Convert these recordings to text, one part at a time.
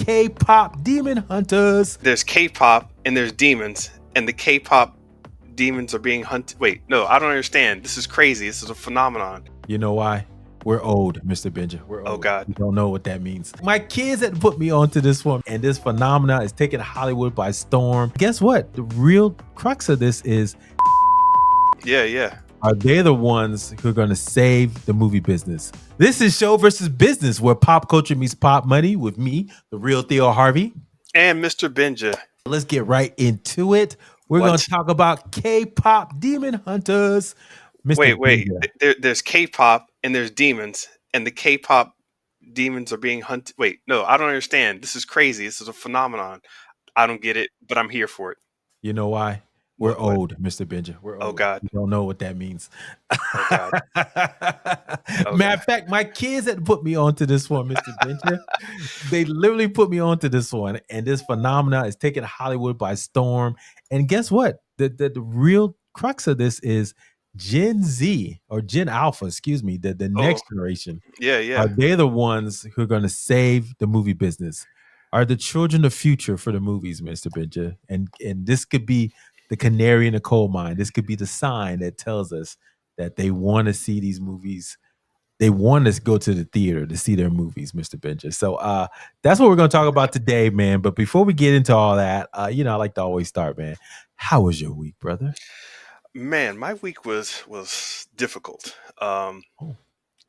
Kpop Demon Hunters. There's K-pop and there's demons, and the K-pop demons are being hunted. Wait, no, I don't understand. This is crazy. This is a phenomenon. You know why? We're old, Mr. Benja. We're Oh old. God. We don't know what that means. My kids had put me onto this one, and this phenomena is taking Hollywood by storm. Guess what? The real crux of this is, Yeah. are they the ones who are going to save the movie business? This is Show versus Business, where pop culture meets pop money with me, the real Theo Harvey. And Mr. Benja. Let's get right into it. We're going to talk about Kpop Demon Hunters. Mr. Wait. Benja. There's K-pop and there's demons, and the K-pop demons are being hunted. Wait, no, I don't understand. This is crazy. This is a phenomenon. I don't get it, but I'm here for it. You know why? We're What? old, Mr. Benja. We're old. Oh God. We don't know what that means. Oh God. Oh, Matter God. of fact, my kids had put me onto this one, Mr. Benja. They literally put me onto this one, and this phenomena is taking Hollywood by storm. And guess what? The real crux of this is Gen Z or Gen Alpha, excuse me, the next generation. Yeah. Are they the ones who are going to save the movie business? Are the children the future for the movies, Mr. Benja? And this could be the canary in the coal mine. This could be the sign that tells us that they want to see these movies. They want us to go to the theater to see their movies, Mr. Benja. So that's what we're going to talk about today, man. But before we get into all that, I like to always start, man. How was your week, brother? Man, my week was difficult. Oh.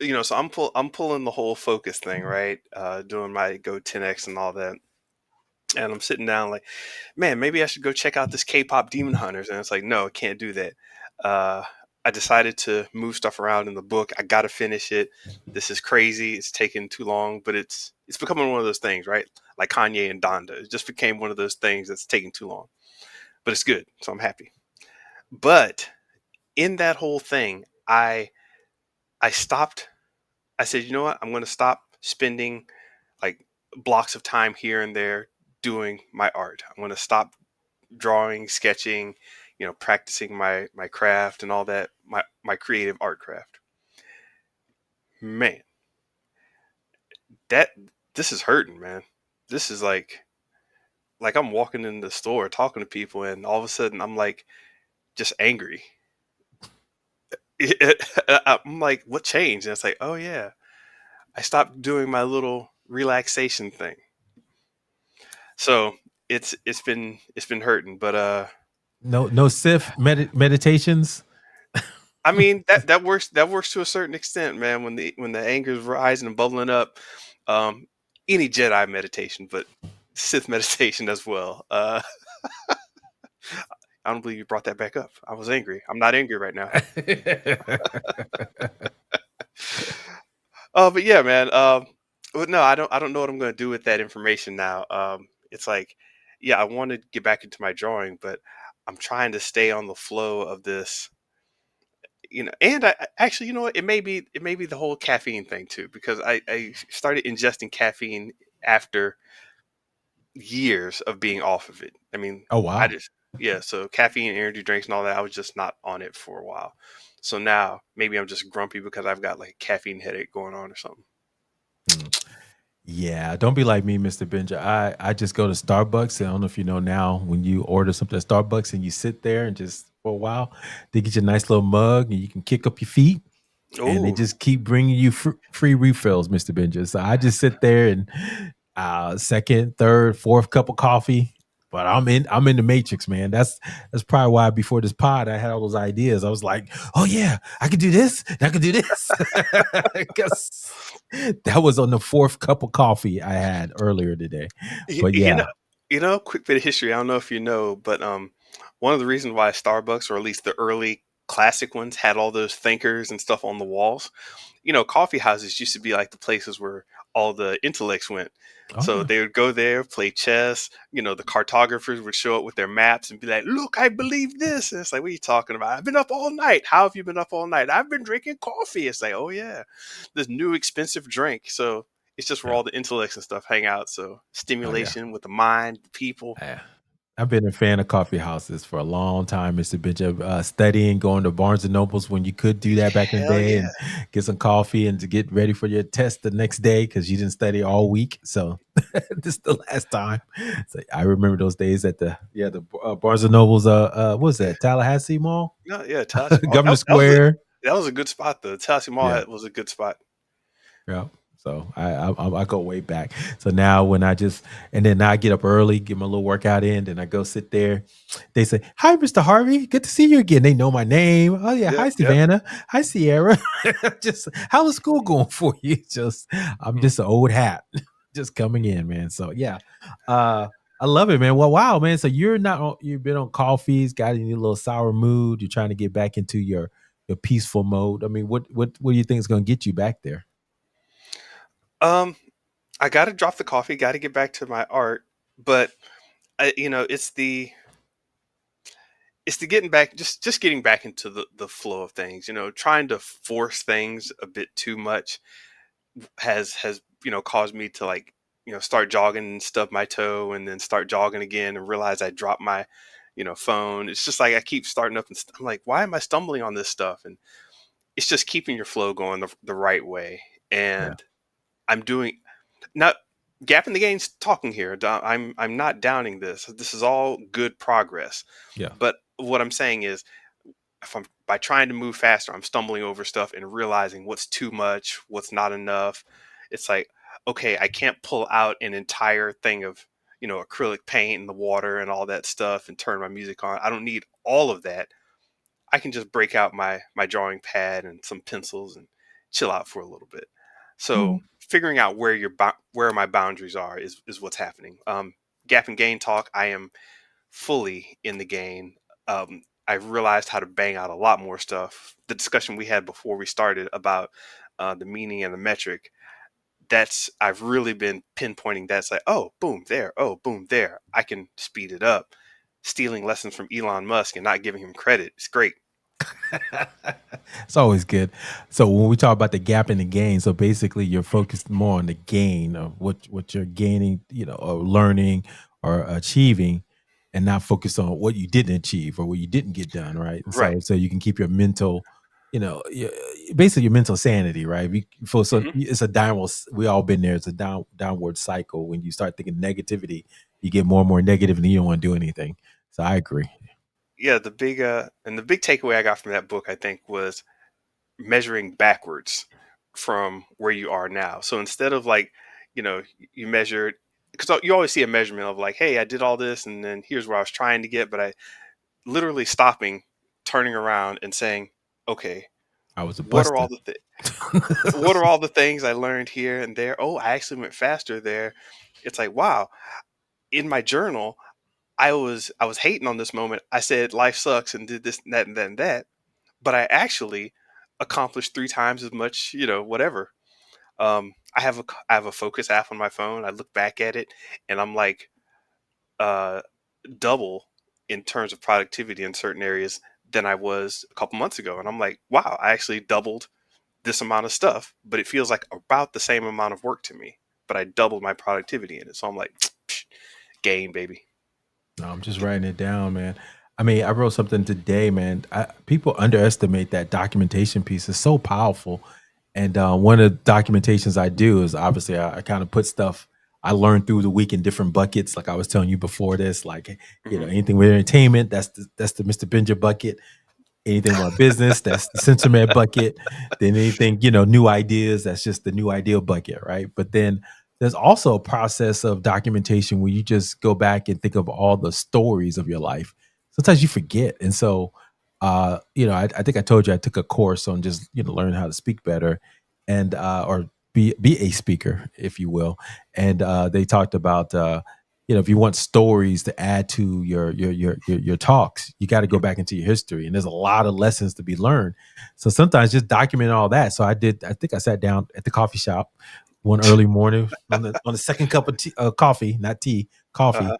So I'm pulling the whole focus thing, right? Doing my Go 10X and all that. And I'm sitting down like, man, maybe I should go check out this K-pop Demon Hunters. And it's like, no, I can't do that. I decided to move stuff around in the book. I got to finish it. This is crazy. It's taking too long, but it's becoming one of those things, right? Like Kanye and Donda. It just became one of those things that's taking too long, but it's good. So I'm happy. But in that whole thing, I stopped. I said, you know what? I'm going to stop spending like blocks of time here and there doing my art. I'm going to stop drawing, sketching, practicing my craft and all that, my creative art craft. Man, that this is hurting, man. This is like I'm walking in the store talking to people, and all of a sudden I'm like just angry. I'm like, what changed? And it's like, oh yeah, I stopped doing my little relaxation thing. So it's been hurting, but No Sif meditations. I mean that works to a certain extent, man. When the anger is rising and bubbling up, um, any Jedi meditation, but Sith meditation as well. I don't believe you brought that back up. I was angry. I'm not angry right now. But yeah, man. But no, I don't know what I'm going to do with that information now. It's like, yeah, I want to get back into my drawing, but I'm trying to stay on the flow of this. And actually, you know what? It may be the whole caffeine thing too, because I started ingesting caffeine after years of being off of it. I mean, Oh I wow. just yeah. So caffeine, energy drinks, and all that. I was just not on it for a while. So now maybe I'm just grumpy because I've got like a caffeine headache going on or something. Hmm. Yeah, don't be like me, Mr. Benja. I just go to Starbucks. And I don't know if you know now, when you order something at Starbucks and you sit there and just for a while, they get you a nice little mug and you can kick up your feet and they Oh, just keep bringing you free refills, Mr. Benja. So I just sit there and second, third, fourth cup of coffee. But I'm in the matrix, man. That's probably why before this pod I had all those ideas. I was like, oh yeah, I could do this, and I could do this. Because that was on the fourth cup of coffee I had earlier today. you, But you yeah. know, quick bit of history. I don't know if you know, but one of the reasons why Starbucks, or at least the early classic ones, had all those thinkers and stuff on the walls. Coffee houses used to be like the places where all the intellects went. Oh So yeah. they would go there, play chess. The cartographers would show up with their maps and be like, "Look, I believe this." And it's like, "What are you talking about? I've been up all night. How have you been up all night? I've been drinking coffee." It's like, "Oh yeah, this new expensive drink." So it's just where Yeah. all the intellects and stuff hang out. So Oh yeah. stimulation with the mind, the people. Yeah. I've been a fan of coffee houses for a long time, Mr. Bishop. Studying, going to Barnes and Nobles when you could do that back in the Hell day, yeah. and get some coffee and to get ready for your test the next day because you didn't study all week. So this is the last time. So I remember those days at the Barnes and Nobles. What was that, Tallahassee Mall, No, yeah, Tallahassee Mall. Governor That was a Square? that was a good spot though. Tallahassee Mall Yeah. was a good spot. Yeah. So I go way back. So now when I just and then I get up early, get my little workout in, then I go sit there. They say, "Hi, Mr. Harvey. Good to see you again." They know my name. Oh yeah, Yep, hi yep. Savannah. Hi Sierra. Just how is school going for you? Just I'm Mm. just an old hat, just coming in, man. So yeah, I love it, man. Well, wow, man. So you've been on coffees, got in your little sour mood. You're trying to get back into your peaceful mode. I mean, what do you think is going to get you back there? Um, I got to drop the coffee. Got to get back to my art, but it's the getting back, just getting back into the flow of things. Trying to force things a bit too much has caused me to like start jogging and stub my toe and then start jogging again and realize I dropped my phone. It's just like I keep starting up and I'm like, why am I stumbling on this stuff? And it's just keeping your flow going the right way. Yeah, And I'm doing not gap in the gains talking here. I'm not downing this. This is all good progress. yeah. But what I'm saying is, if I'm by trying to move faster, I'm stumbling over stuff and realizing what's too much, what's not enough. It's like, okay, I can't pull out an entire thing of acrylic paint and the water and all that stuff and turn my music on. I don't need all of that. I can just break out my drawing pad and some pencils and chill out for a little bit. So Mhm. figuring out where my boundaries are is what's happening. Gap and gain talk. I am fully in the game. I realized how to bang out a lot more stuff. The discussion we had before we started about the meaning and the metric. That's I've really been pinpointing. That's like, oh, boom there, oh, boom there. I can speed it up. Stealing lessons from Elon Musk and not giving him credit. It's great. It's always good. So when we talk about the gap in the gain, so basically you're focused more on the gain of what you're gaining, or learning or achieving, and not focused on what you didn't achieve or what you didn't get done, right? And Right. so you can keep your mental, basically your mental sanity, right? So Hmm. it's a downward. We all been there. It's a downward cycle. When you start thinking negativity, you get more and more negative, and you don't want to do anything. So I agree. Yeah, the big takeaway I got from that book, I think, was measuring backwards from where you are now. So instead of like, you measured, because you always see a measurement of like, hey, I did all this, and then here's where I was trying to get, but I literally stopping, turning around, and saying, okay, I was a what are buster. all the what are all the things I learned here and there? Oh, I actually went faster there. It's like, wow. In my journal, I was hating on this moment. I said life sucks and did this and that and that and that, but I actually accomplished three times as much. Whatever. I have a focus app on my phone. I look back at it, and I'm like, uh, double in terms of productivity in certain areas than I was a couple months ago. And I'm like, wow, I actually doubled this amount of stuff, but it feels like about the same amount of work to me. But I doubled my productivity in it. So I'm like, game, baby. No, I'm just writing it down, man. I mean, I wrote something today, man. People underestimate that documentation piece. It's so powerful. And one of the documentations I do is obviously I kind of put stuff I learned through the week in different buckets. Like I was telling you before this, like, Hmm. anything with entertainment, that's the Mr. Benja bucket. Anything about business, that's the sentiment bucket. Then anything, new ideas, that's just the new idea bucket, right? But then there's also a process of documentation where you just go back and think of all the stories of your life. Sometimes you forget. And so I think I told you I took a course on just, learning how to speak better and or be a speaker, if you will. And they talked about if you want stories to add to your talks, you got to go back into your history, and there's a lot of lessons to be learned. So sometimes just document all that. So I did. I think I sat down at the coffee shop one early morning on the second cup of tea, coffee, not tea, coffee. Uh-huh.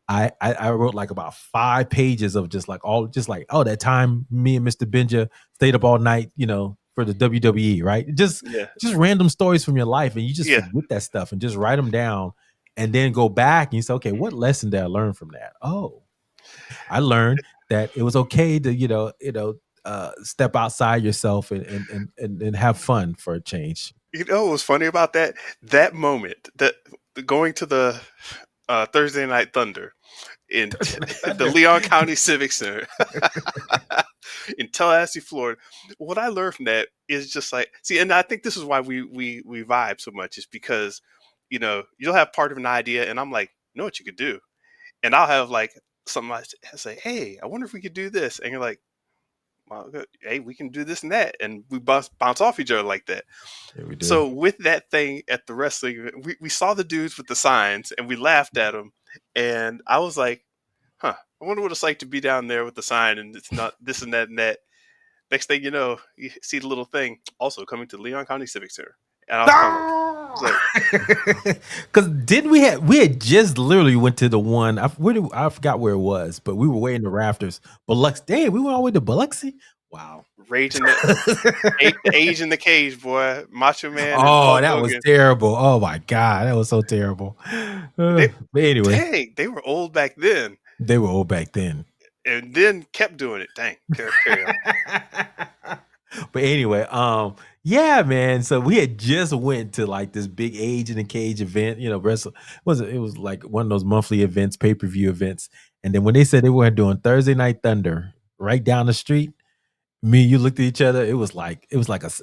I wrote like about 5 pages of just like, oh, that time me and Mr. Benja stayed up all night, for the WWE, right? Yeah. Just random stories from your life, and you just Yeah. forget that stuff and just write them down, and then go back and you say, okay, what lesson did I learn from that? Oh, I learned that it was okay to, step outside yourself and have fun for a change. You know what was funny about that? That moment, that going to the Thursday Night Thunder in Thursday Night the Thunder. Leon County Civic Center in Tallahassee, Florida. What I learned from that is just like, see, and I think this is why we vibe so much, is because you'll have part of an idea, and I'm like, you know what you could do, and I'll have like something I say, hey, I wonder if we could do this, and you're like, well, hey, we can do this and that, and we bounce off each other like that. Yeah, we do. So with that thing at the wrestling event, we saw the dudes with the signs, and we laughed at them, and I was like, huh, I wonder what it's like to be down there with the sign, and it's not this and that and that. Next thing you know, you see the little thing, also coming to Leon County Civic Center, and I was kind of like, Because didn't we had just literally went to the one, I forgot where it was, but we were way in the rafters. Biloxi, damn, we went all the way to Biloxi. Wow. raging the age in the cage, boy, Macho Man and Oh, Hulk that was Hogan. terrible. Oh my god, that was so terrible. They, But anyway, dang, they were old back then, they were old back then. and then kept doing it. Dang, carry on. But anyway, yeah, man. So we had just went to like this big Age in the Cage event, wrestle it was like one of those monthly events, pay-per-view events. And then when they said they were doing Thursday Night Thunder right down the street, me and you looked at each other. It was like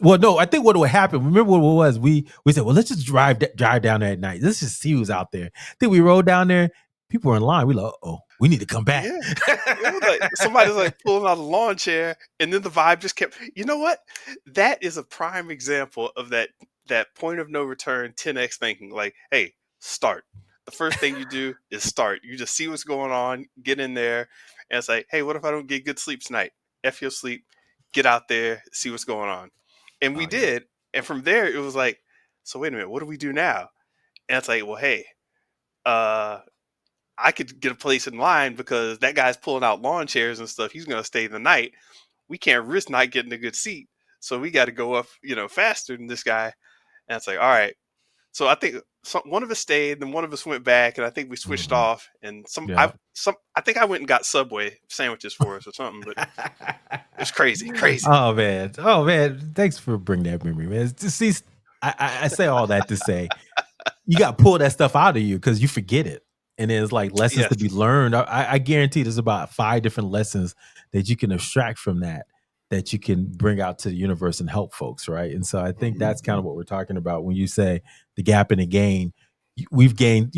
well, no, I think what would happen. Remember what it was? We said, well, let's just drive down there at night. Let's just see who's out there. I think we rode down there. People were in line. We like, oh, we need to come back. Yeah, it was like somebody's like pulling out a lawn chair, and then the vibe just kept. You know what? That is a prime example of that point of no return, 10x thinking. Like, hey, start. The first thing you do is start. You just see what's going on, get in there, and it's like, hey, what if I don't get good sleep tonight? F your sleep, get out there, see what's going on. And we Oh yeah. did, and from there it was like, so wait a minute, what do we do now? And it's like, well, hey, uh, I could get a place in line because that guy's pulling out lawn chairs and stuff. He's going to stay the night. We can't risk not getting a good seat. So we got to go up, faster than this guy. And it's like, all right. So I think one of us stayed, then one of us went back, and I think we switched Mhm. off. And Yeah. I think I went and got Subway sandwiches for us or something. But it was crazy, crazy. Oh man. Oh man. Thanks for bringing that memory, man. See, I say all that to say you got to pull that stuff out of you because you forget it. And there's like lessons Yes. to be learned. I guarantee there's about 5 different lessons that you can abstract from that you can bring out to the universe and help folks, right? And so I think that's kind of what we're talking about when you say the gap in the gain. We've gained,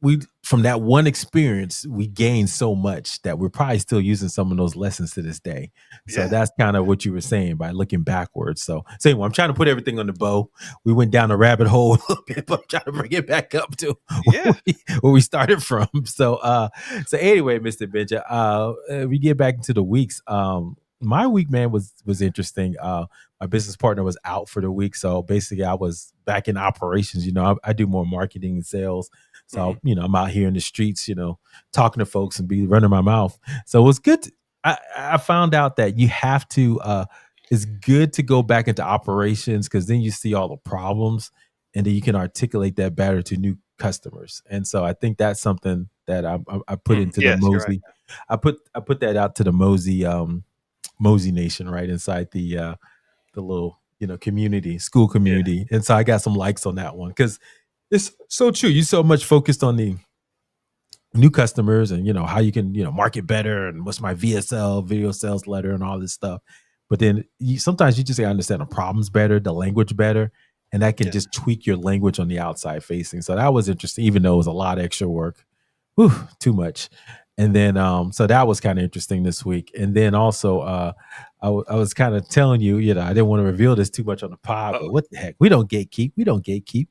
we from that one experience, we gained so much that we're probably still using some of those lessons to this day. So Yeah. that's kind of what you were saying by looking backwards. So anyway, I'm trying to put everything on the bow. We went down a rabbit hole a little bit, but I'm trying to bring it back up to Yeah. where we started from. So anyway, Mr. Benja, we get back into the weeks. My week, man, was interesting. My business partner was out for the week, so basically I was back in operations. I do more marketing and sales, Hmm. so I'm out here in the streets, talking to folks and be running my mouth. So it was good. I found out that you have to. It's good to go back into operations because then you see all the problems, and then you can articulate that better to new customers. And so I think that's something that I put into the Yes, you're right. Mosey. I put that out to the Mosey Nation, right inside the little community, school Yeah. community, and so I got some likes on that one because it's so true. You so much focused on the new customers and how you can market better and what's my VSL video sales letter and all this stuff, but then sometimes you just gotta understand the problems better, the language better, and that can Yeah. just tweak your language on the outside facing. So that was interesting, even though it was a lot of extra work. Whew, too much. And then so that was kind of interesting this week. And then also I was kind of telling you, I didn't want to reveal this too much on the pod, but Uh-oh. what the heck? We don't gatekeep. We don't gatekeep.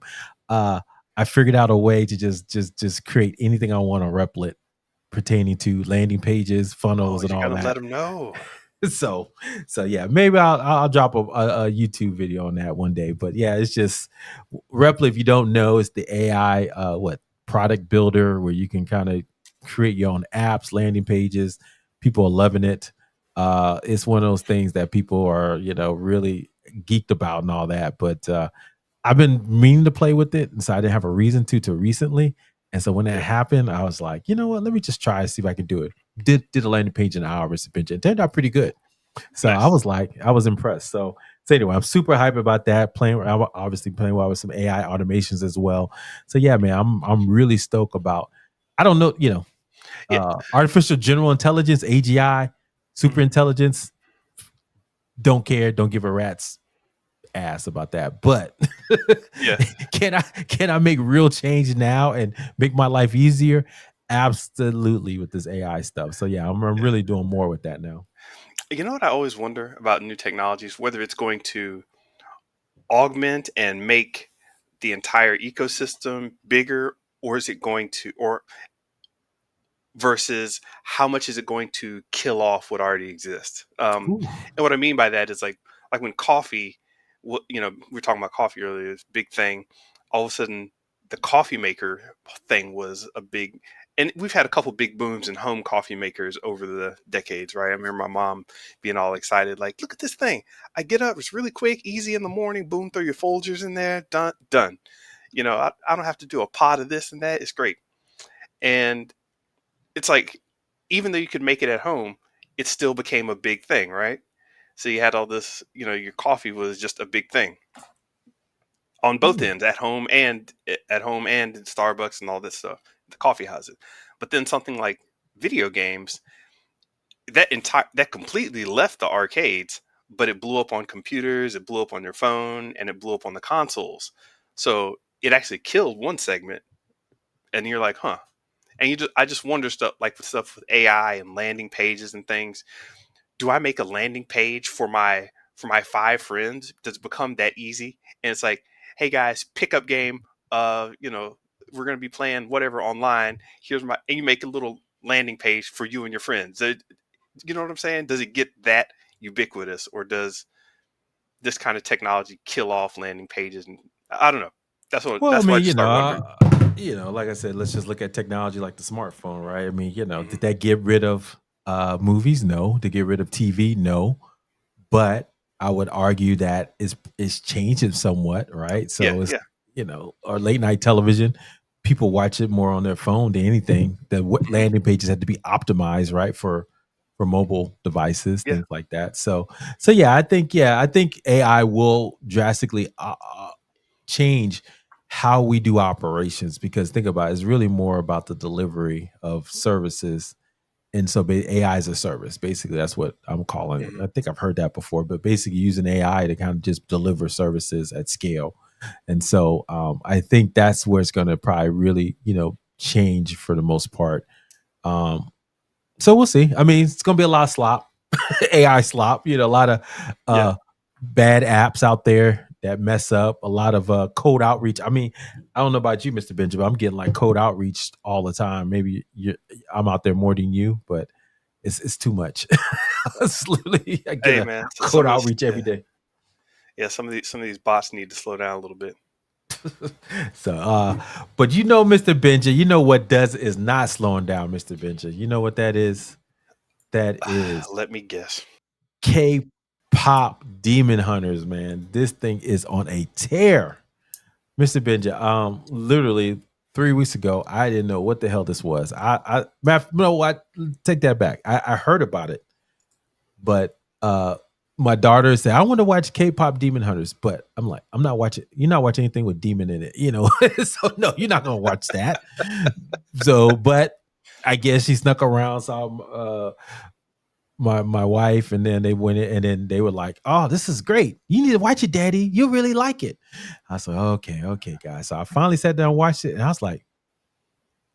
Uh I figured out a way to just create anything I want on Replit pertaining to landing pages, Oh, funnels, and you all got to let that. them know. So yeah, maybe I'll drop a YouTube video on that one day. But yeah, it's just Replit. If you don't know, it's the AI product builder where you can kind of create your own apps, landing pages. People are loving it. It's one of those things that people are really geeked about and all that. But I've been meaning to play with it, and so I didn't have a reason to recently. And so when that Yeah. happened, I was like, you know what? Let me just try and see if I can do it. did a landing page in an hour, Mr. Benja. It turned out pretty good. So I Nice. was like, I was impressed. So anyway, I'm super hype about that. I'm obviously playing well with some AI automations as well. So yeah, man, I'm really stoked about. I don't know, Yeah. artificial general intelligence, AGI, super Mhm. intelligence. Don't care. Don't give a rat's ass about that. But Yeah. can I make real change now and make my life easier? Absolutely, with this AI stuff. So yeah, I'm Yeah. really doing more with that now. You know what I always wonder about new technologies, whether it's going to augment and make the entire ecosystem bigger, or is it going to, or versus how much is it going to kill off what already exists? Ooh. And what I mean by that is like when coffee, we were talking about coffee earlier, this big thing. All of a sudden, the coffee maker thing was a big, and we've had a couple big booms in home coffee makers over the decades, right? I remember my mom being all excited, like, "Look at this thing! I get up, it's really quick, easy in the morning. Boom, throw your Folgers in there, done, done. I don't have to do a pot of this and that. It's great." And it's like, even though you could make it at home, it still became a big thing, right? So you had all this, your coffee was just a big thing on both Yeah. ends, at home and in Starbucks and all this stuff, the coffee houses. But then something like video games, that completely left the arcades, but it blew up on computers, it blew up on your phone, and it blew up on the consoles. So it actually killed one segment, and you're like, huh. And I just wonder stuff like with stuff with AI and landing pages and things. Do I make a landing page for my five friends? Does it become that easy? And it's like, hey guys, pickup game. We're gonna be playing whatever online. And you make a little landing page for you and your friends. You know what I'm saying? Does it get that ubiquitous, or does this kind of technology kill off landing pages? And I don't know. Well, I That's what I mean, just start wondering. like I said, let's just look at technology like the smartphone, right? I mean, Hmm. did that get rid of movies? No. Did it get rid of TV? No. But I would argue that it's changing somewhat, right? Yeah, So it's yeah, our late night television, people watch it more on their phone than anything. The hmm, landing pages had to be optimized, right, for mobile devices, yeah, things like that. So yeah, I think AI will drastically change how we do operations because think about it, it's really more about the delivery of services. And so AI is a service. Basically, that's what I'm calling it. hmm, I think I've heard that before, but basically using AI to kind of just deliver services at scale. And so I think that's where it's going to probably really, change for the most part. Um, so we'll see. I mean, it's going to be a lot of slop, AI slop, a lot of yeah. bad apps out there that mess up, a lot of code outreach. I mean, I don't know about you, Mr. Benjamin. I'm getting like code outreach all the time. Maybe I'm out there more than you, but it's too much. It's literally, I get Hey a man, so code some of this, outreach every day. yeah, some of these bots need to slow down a little bit. So, but Mr. Benja, what does is not slowing down, Mr. Benja. You know what that is? That is Let me guess. K-pop Demon Hunters, man. This thing is on a tear. Mr. Benja, literally 3 weeks ago, I didn't know what the hell this was. No, what? Take that back. I heard about it, but my daughter said, I want to watch K-pop Demon Hunters, but I'm like, I'm not watching. You're not watching anything with demon in it. So no, you're not gonna watch that. So, but I guess she snuck around, saw my wife, and then they went in, and then they were like, "Oh, this is great. You need to watch it, Daddy. You really like it." I was like, "Okay, guys." So I finally sat down and watched it, and I was like,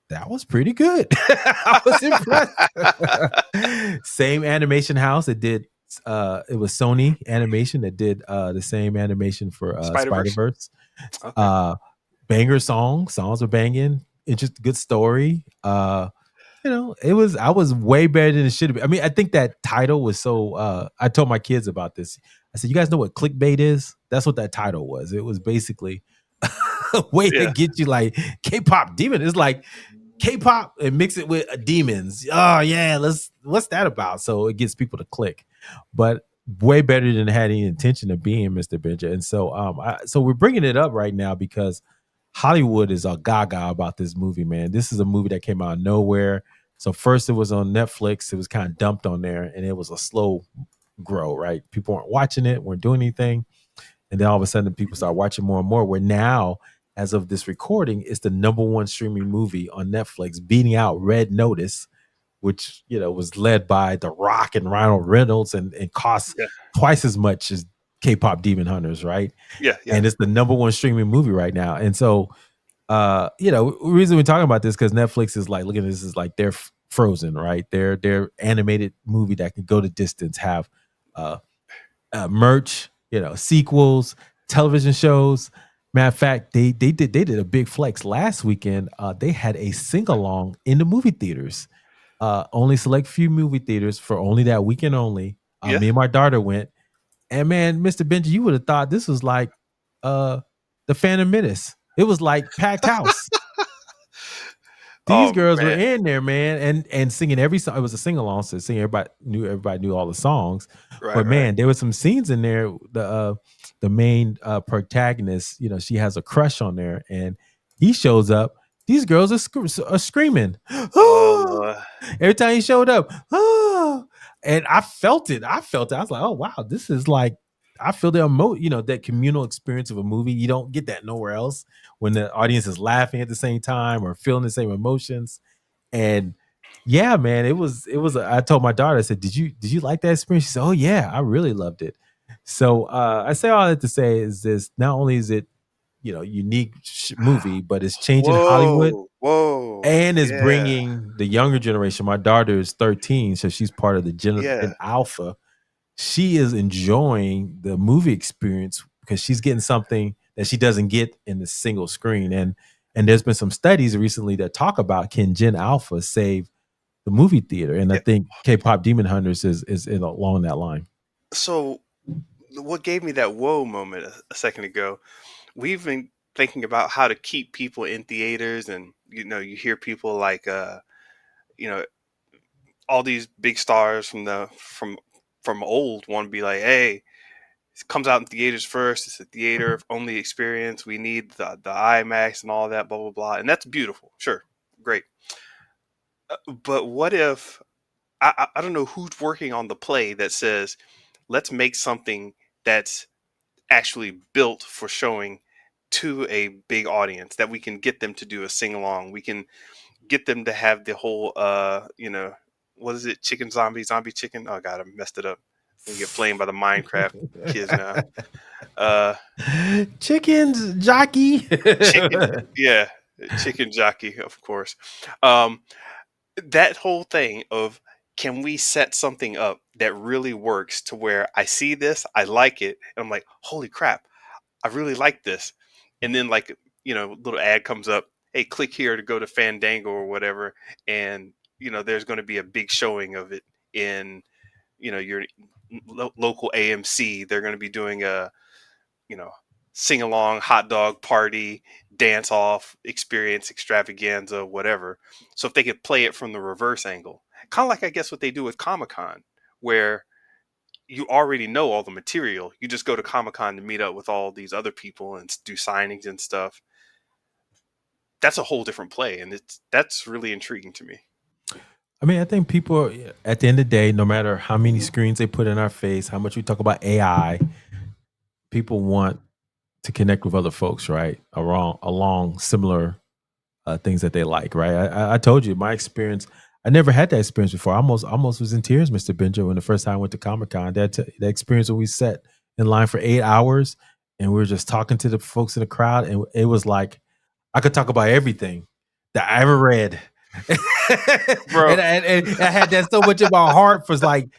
"That was pretty good." I was impressed. Same animation house. It was Sony Animation that did the same animation for Spider Spider Verse. Verse. Okay. Uh, banger songs were banging. It's just good story. I was way better than it should have been. I mean, I think that title was so I told my kids about this. I said, you guys know what clickbait is? That's what that title was. It was basically a way to Yeah. get you like K-pop demon. It's like K-pop and mix it with demons. Oh yeah, what's that about? So it gets people to click. But way better than it had any intention of being, Mr. Benja. And so so we're bringing it up right now because Hollywood is a gaga about this movie, man. This is a movie that came out of nowhere. So first it was on Netflix, it was kind of dumped on there, and it was a slow grow, right? People weren't watching it, weren't doing anything. And then all of a sudden people start watching more and more. Where now, as of this recording, it's the number one streaming movie on Netflix, beating out Red Notice, which was led by The Rock and Ryan Reynolds, and costs Yeah, twice as much as K-pop Demon Hunters, right? yeah, yeah. And it's the number one streaming movie right now. And so, the reason we're talking about this because Netflix is like, look at this is like they're Frozen, right? They're animated movie that can go the distance, have uh, merch, sequels, television shows. Matter of fact, they did a big flex last weekend. They had a sing along in the movie theaters. Only select few movie theaters for only that weekend only. Yeah. Me and my daughter went, and man, Mr. Benji, you would have thought this was like the Phantom Menace. It was like packed house. These Oh girls were man. in there, man, and singing every song. It was a sing along, so singing everybody knew all the songs. Right, But right. man, there were some scenes in there. The main protagonist, she has a crush on there, and he shows up. These girls are screaming. Oh Lord. Every time he showed up, and I felt it. I was like, oh wow, this is like I feel that communal experience of a movie. You don't get that nowhere else when the audience is laughing at the same time or feeling the same emotions. And yeah, man, I told my daughter, I said, did you like that experience? She said, oh yeah, I really loved it. So I say all that to say is this: not only is it unique movie, but it's changing Hollywood Whoa, whoa. and is Yeah, bringing the younger generation. My daughter is 13, so she's part of the Gen yeah. Alpha. She is enjoying the movie experience because she's getting something that she doesn't get in the single screen. And there's been some studies recently that talk about can Gen Alpha save the movie theater, and I Yeah. think K-pop Demon Hunters is along that line. So what gave me that whoa moment a second ago, we've been thinking about how to keep people in theaters, and you hear people like you know, all these big stars from old want to be like, hey, it comes out in theaters first. It's a theater only experience. We need the IMAX and all that, blah blah blah, and that's beautiful. Sure, great. But what if I don't know who's working on the play that says, let's make something that's actually built for showing to a big audience that we can get them to do a sing along. We can get them to have the whole what is it, chicken zombie chicken? Oh god, I messed it up. We get flamed by the Minecraft kids now. Uh Chickens jockey. chicken yeah, chicken jockey, of course. Um that whole thing of, can we set something up that really works to where I see this, I like it, and I'm like, holy crap, I really like this. And then like, little ad comes up, hey, click here to go to Fandango or whatever, and there's going to be a big showing of it in your local AMC. They're going to be doing a you know sing along hot dog party, dance off experience, extravaganza, whatever. So if they could play it from the reverse angle, kind of like I guess what they do with Comic-Con, where you already know all the material. You just go to Comic-Con to meet up with all these other people and do signings and stuff. That's a whole different play, and that's really intriguing to me. I mean, I think people at the end of the day, no matter how many screens they put in our face, how much we talk about AI, people want to connect with other folks, right? Along similar things that they like, right? I told you my experience. I never had that experience before. I almost was in tears, Mr. Benjo, when the first time I went to Comic Con. That experience when we sat in line for 8 hours and we were just talking to the folks in the crowd, and it was like I could talk about everything that I ever read. Bro, and I had that so much in my heart for like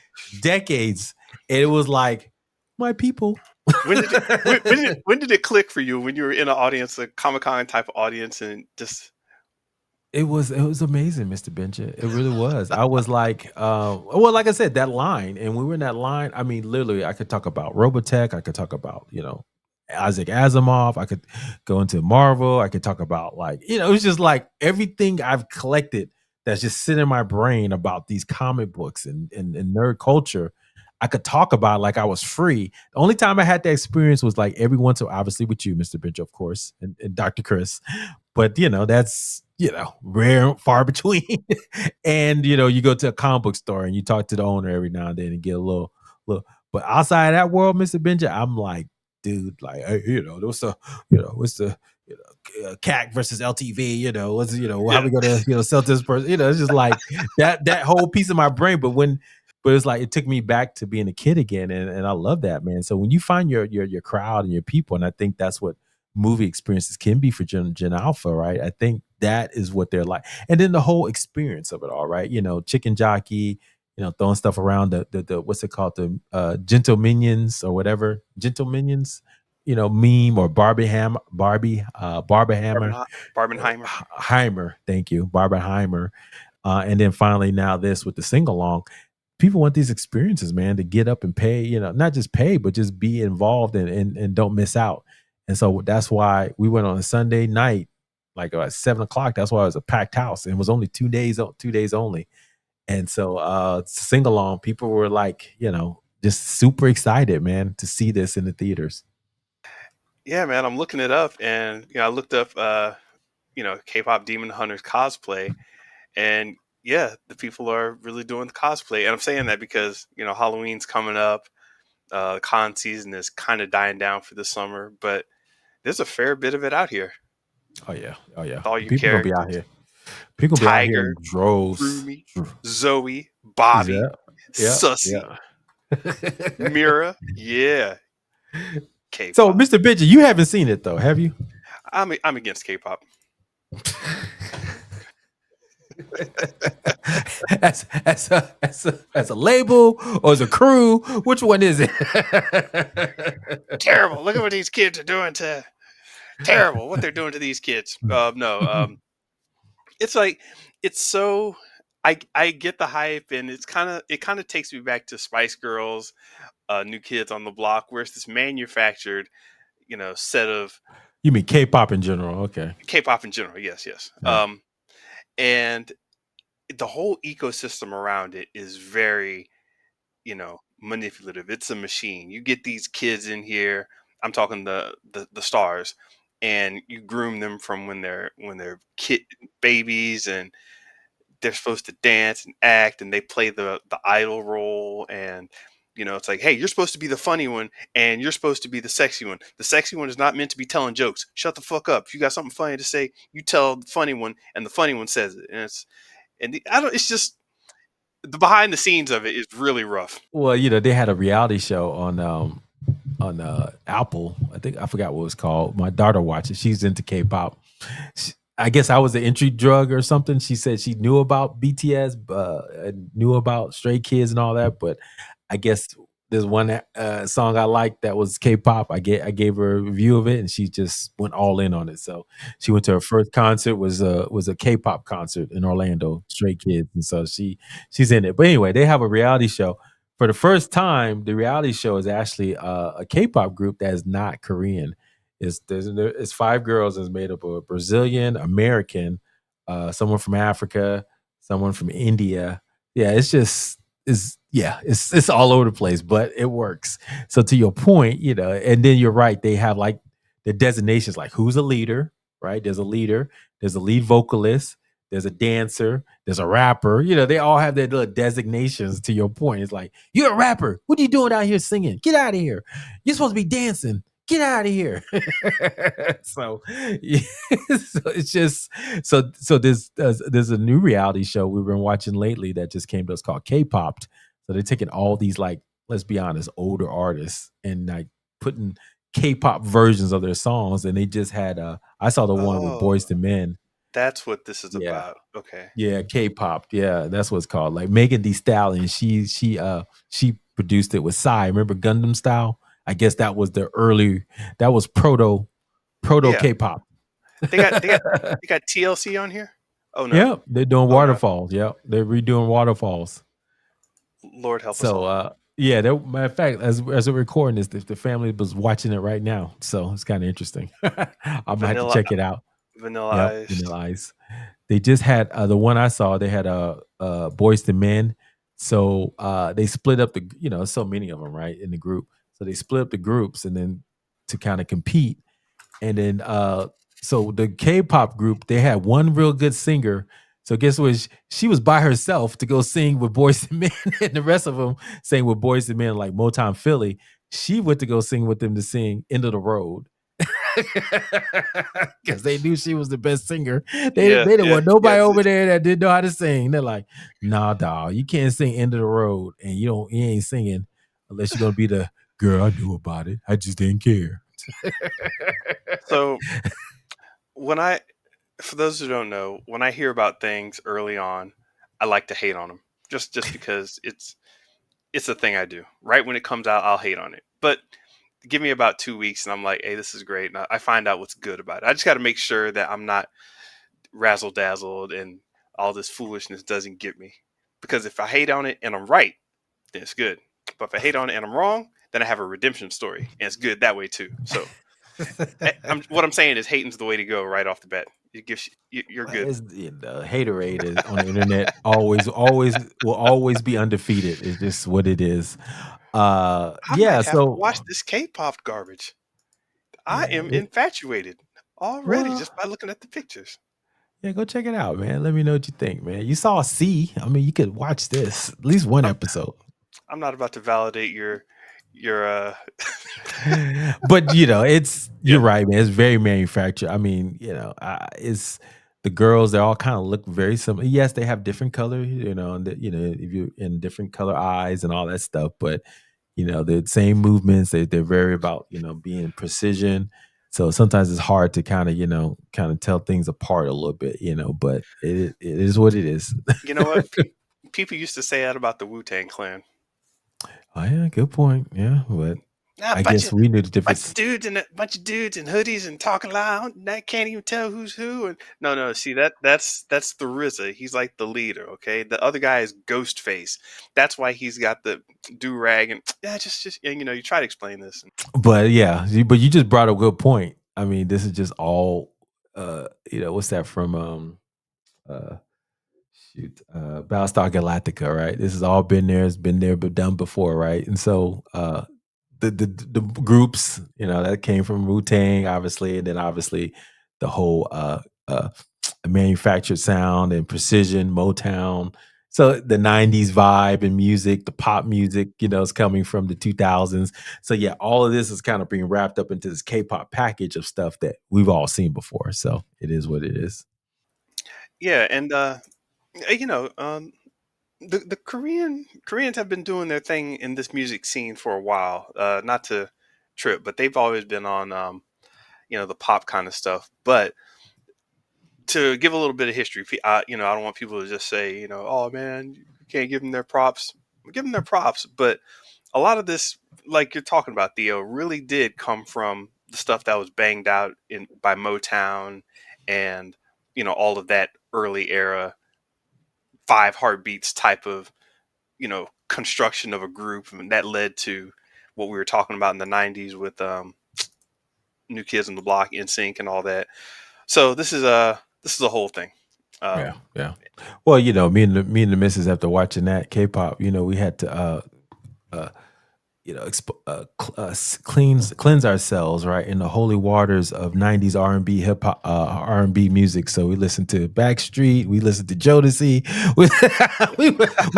decades. And it was like, my people. when did it click for you when you were in an audience, a Comic-Con type of audience, and just It was amazing, Mr. Benja. It really was. I was like, well, like I said, that line, and we were in that line. I mean, literally, I could talk about Robotech. I could talk about, Isaac Asimov. I could go into Marvel. I could talk about it was just like everything I've collected that's just sitting in my brain about these comic books and nerd culture. I could talk about it like I was free. The only time I had that experience was like every once in a while, obviously with you, Mr. Benja, of course, and Dr. Chris. but that's rare and far between. And you go to a comic book store and you talk to the owner every now and then and get a little. But outside of that world, Mr. Benja, I'm like, dude, like, hey, what's the CAC versus LTV, what's how Yeah. we gonna sell this person, it's just like that whole piece of my brain. But it's like it took me back to being a kid again, and I love that, man. So when you find your crowd and your people, and I think that's what movie experiences can be for Gen Alpha, right? I think that is what they're like, and then the whole experience of it all, right? Chicken jockey, throwing stuff around the what's it called, the gentle minions or whatever, gentle minions, meme, or Barbenheimer, Barbenheimer. Heimer, thank you, Barbenheimer, and then finally now this with the sing along. People want these experiences, man, to get up and pay, not just pay, but just be involved and don't miss out. And so that's why we went on a Sunday night, like at 7 o'clock. That's why it was a packed house, and it was only 2 days only. And so sing along, people were like, just super excited, man, to see this in the theaters. Yeah, man, I'm looking it up, and I looked up K-pop Demon Hunters cosplay, and yeah, the people are really doing the cosplay. And I'm saying that because Halloween's coming up, con season is kind of dying down for the summer, but there's a fair bit of it out here Oh yeah, oh yeah. with all your People gonna be out characters: here. People gonna be out here Tiger, in droves. Rumi, Zoey, Bobby, Yeah, yeah, Sussy, yeah. Mira. Yeah, So, K-pop. Mr. Benji, you haven't seen it though, have you? I'm against K-pop. as a label or as a crew, which one is it? Terrible. Look at what these kids are doing to. Terrible. What they're doing to these kids. No. It's like it's so. I get the hype, and it kind of takes me back to Spice Girls, New Kids on the Block, where it's this manufactured, set of You mean K-pop in general? Okay. K-pop in general. Yes, yes. Yeah. And the whole ecosystem around it is very, manipulative. It's a machine. You get these kids in here. I'm talking the stars, and you groom them from when they're kid babies, and they're supposed to dance and act, and they play the idol role. And it's like, hey, you're supposed to be the funny one, and you're supposed to be the sexy one. The sexy one is not meant to be telling jokes. Shut the fuck up. If you got something funny to say, you tell the funny one, and the funny one says it. I don't. It's just the behind the scenes of it is really rough. Well, they had a reality show on Apple. I think I forgot what it was called. My daughter watched it. She's into K-pop. I guess I was the entry drug or something. She said she knew about BTS, and knew about Stray Kids and all that, but I guess there's one song I liked that was K-pop. I gave her a review of it, and she just went all in on it. So she went to her first concert, was a K-pop concert in Orlando, Stray Kids, and so she's in it. But anyway, they have a reality show. For the first time, the reality show is actually a K-pop group that is not Korean. It's five girls. It's made up of a Brazilian, American, someone from Africa, someone from India. Yeah, it's all over the place, but it works. So to your point, and then you're right. They have like the designations, like who's a leader, right? There's a leader. There's a lead vocalist. There's a dancer. There's a rapper. They all have their little designations. To your point, it's like you're a rapper. What are you doing out here singing? Get out of here. You're supposed to be dancing. Get out of here. So, yeah, so it's just so there's a new reality show we've been watching lately that just came to us called K-popped. So they're taking all these, like, let's be honest, older artists and like putting K-pop versions of their songs. And they just had I saw the one with Oh, Boys to Men. that's what this is Yeah. about. Okay. Yeah, K-pop. Yeah, that's what it's called. Like Megan Thee Stallion, she produced it with Psy. Remember Gundam Style? I guess that was proto Yeah, K-pop. they got TLC on here. Oh no. Yep, they're doing Oh no. waterfalls. Yep, they're redoing waterfalls. Lord help us So all. yeah, matter of fact, as we're recording this, the family was watching it right now. So it's kind of interesting. I might have to Vanilla check it out. Vanilla Yep, Ice. Vanilla Ice. They just had the one I saw. They had Boys to Men. So they split up so many of them, right, in the group. So they split up the groups and then to kind of compete. And then So the K-pop group, they had one real good singer. So guess what? She was by herself to go sing with Boys and Men, and the rest of them sang with Boys and Men like Motown Philly. She went to go sing with them to sing "End of the Road" because they knew she was the best singer. Yeah, They didn't yeah, want yeah. nobody over there that didn't know how to sing. They're like, "Nah, dog, you can't sing "End of the Road," and you ain't singing unless you're gonna be the girl. I knew about it. I just didn't care. So when I, for those who don't know, when I hear about things early on, I like to hate on them just because it's a thing I do. Right when it comes out, I'll hate on it. But give me about 2 weeks, and I'm like, hey, this is great, and I find out what's good about it. I just got to make sure that I'm not razzle dazzled and all this foolishness doesn't get me. Because if I hate on it and I'm right, then it's good. But if I hate on it and I'm wrong, then I have a redemption story, and it's good that way too. So what I'm saying is hating's the way to go right off the bat. It gives you're good. It's, the haterade is on the internet always will always be undefeated. It's just what it is. I might Yeah. have to So watch this K-pop garbage. I yeah, am infatuated already well, just by looking at the pictures. yeah, go check it out, man. Let me know what you think, man. You saw C. I mean, you could watch this at least one I'm, episode. I'm not about to validate your But it's you're yeah. right, man. It's very manufactured. I mean, it's the girls. They all kind of look very similar. Yes, they have different color. And if you're in different color eyes and all that stuff, but the same movements. They're very about being precision. So sometimes it's hard to kind of tell things apart a little bit. But it is what it is. You know what? People used to say that about the Wu-Tang Clan. Oh yeah, good point. Yeah, but Ah, I guess we knew the difference. bunch of dudes in hoodies and talking loud. And I can't even tell who's who. And no, see that's the RZA. He's like the leader. Okay, the other guy is Ghostface. That's why he's got the do rag and yeah, just and, you try to explain this. And, But yeah, but you just brought a good point. I mean, this is just all what's that from uh Battlestar Galactica, right? This has all been there, it's been there but done before, right? And so the groups, that came from Wu Tang, obviously, and then obviously the whole manufactured sound and precision, Motown. So the '90s vibe and music, the pop music, is coming from the 2000s. So yeah, all of this is kind of being wrapped up into this K-pop package of stuff that we've all seen before. So it is what it is. yeah, and you know, the Koreans have been doing their thing in this music scene for a while. Not to trip, but they've always been on the pop kind of stuff. But to give a little bit of history, I don't want people to just say, oh man, you can't give them their props. Give them their props, but a lot of this, like you're talking about, Theo, really did come from the stuff that was banged out in by Motown and all of that early era five heartbeats type of construction of a group, and that led to what we were talking about in the '90s with New Kids on the Block, NSYNC, and all that. So this is a whole thing. Yeah, Um, yeah. Well, me and the missus after watching that K-pop, we had to uh cleanse ourselves, right, in the holy waters of '90s R&B, hip hop, R&B music. So we listened to Backstreet, we listened to Jodeci, we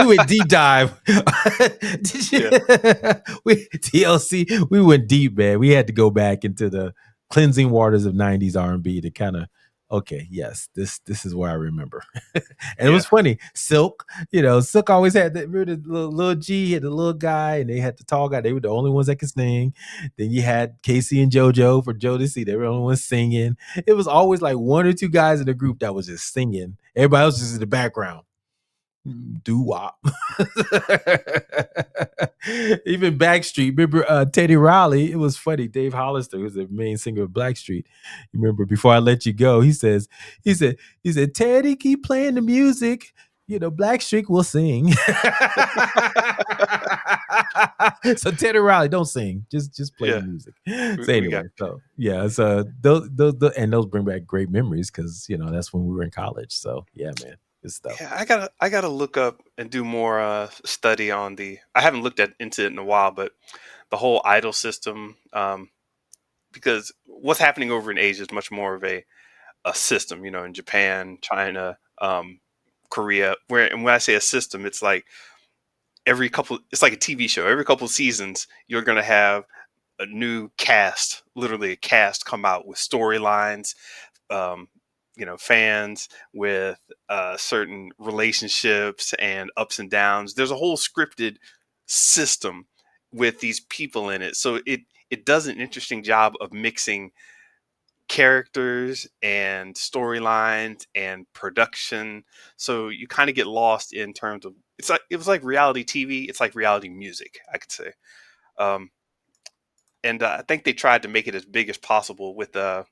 went deep dive. Did you? yeah, We TLC, we went deep, man. We had to go back into the cleansing waters of '90s R&B to kind of. Okay, yes, this is where I remember. And it yeah. was funny. Silk, Silk always had that. Remember the little G had the little guy, and they had the tall guy. They were the only ones that could sing. Then you had Casey and JoJo for Jodeci. They were the only ones singing. It was always like one or two guys in the group that was just singing. Everybody else just in the background. Doo wop. Even Backstreet. Remember Teddy Riley? It was funny. Dave Hollister, who was the main singer of Blackstreet. You remember before I let you go, he said, Teddy, keep playing the music. Blackstreet will sing. So Teddy Riley, don't sing. Just play the Yeah, music. we, So we got anyway, so yeah, so those bring back great memories because that's when we were in college. So yeah, man, good stuff. yeah. I gotta look up and do more study on the. I haven't looked into it in a while, but the whole idol system. because what's happening over in Asia is much more of a system. You know, in Japan, China, Korea. Where and when I say a system, it's like it's like a TV show. Every couple of seasons, you're going to have a new cast, literally a cast, come out with storylines, um, fans with certain relationships and ups and downs. There's a whole scripted system with these people in it, so it does an interesting job of mixing characters and storylines and production. So you kind of get lost in terms of it was like reality TV. It's like reality music, I could say. Um, and I think they tried to make it as big as possible with I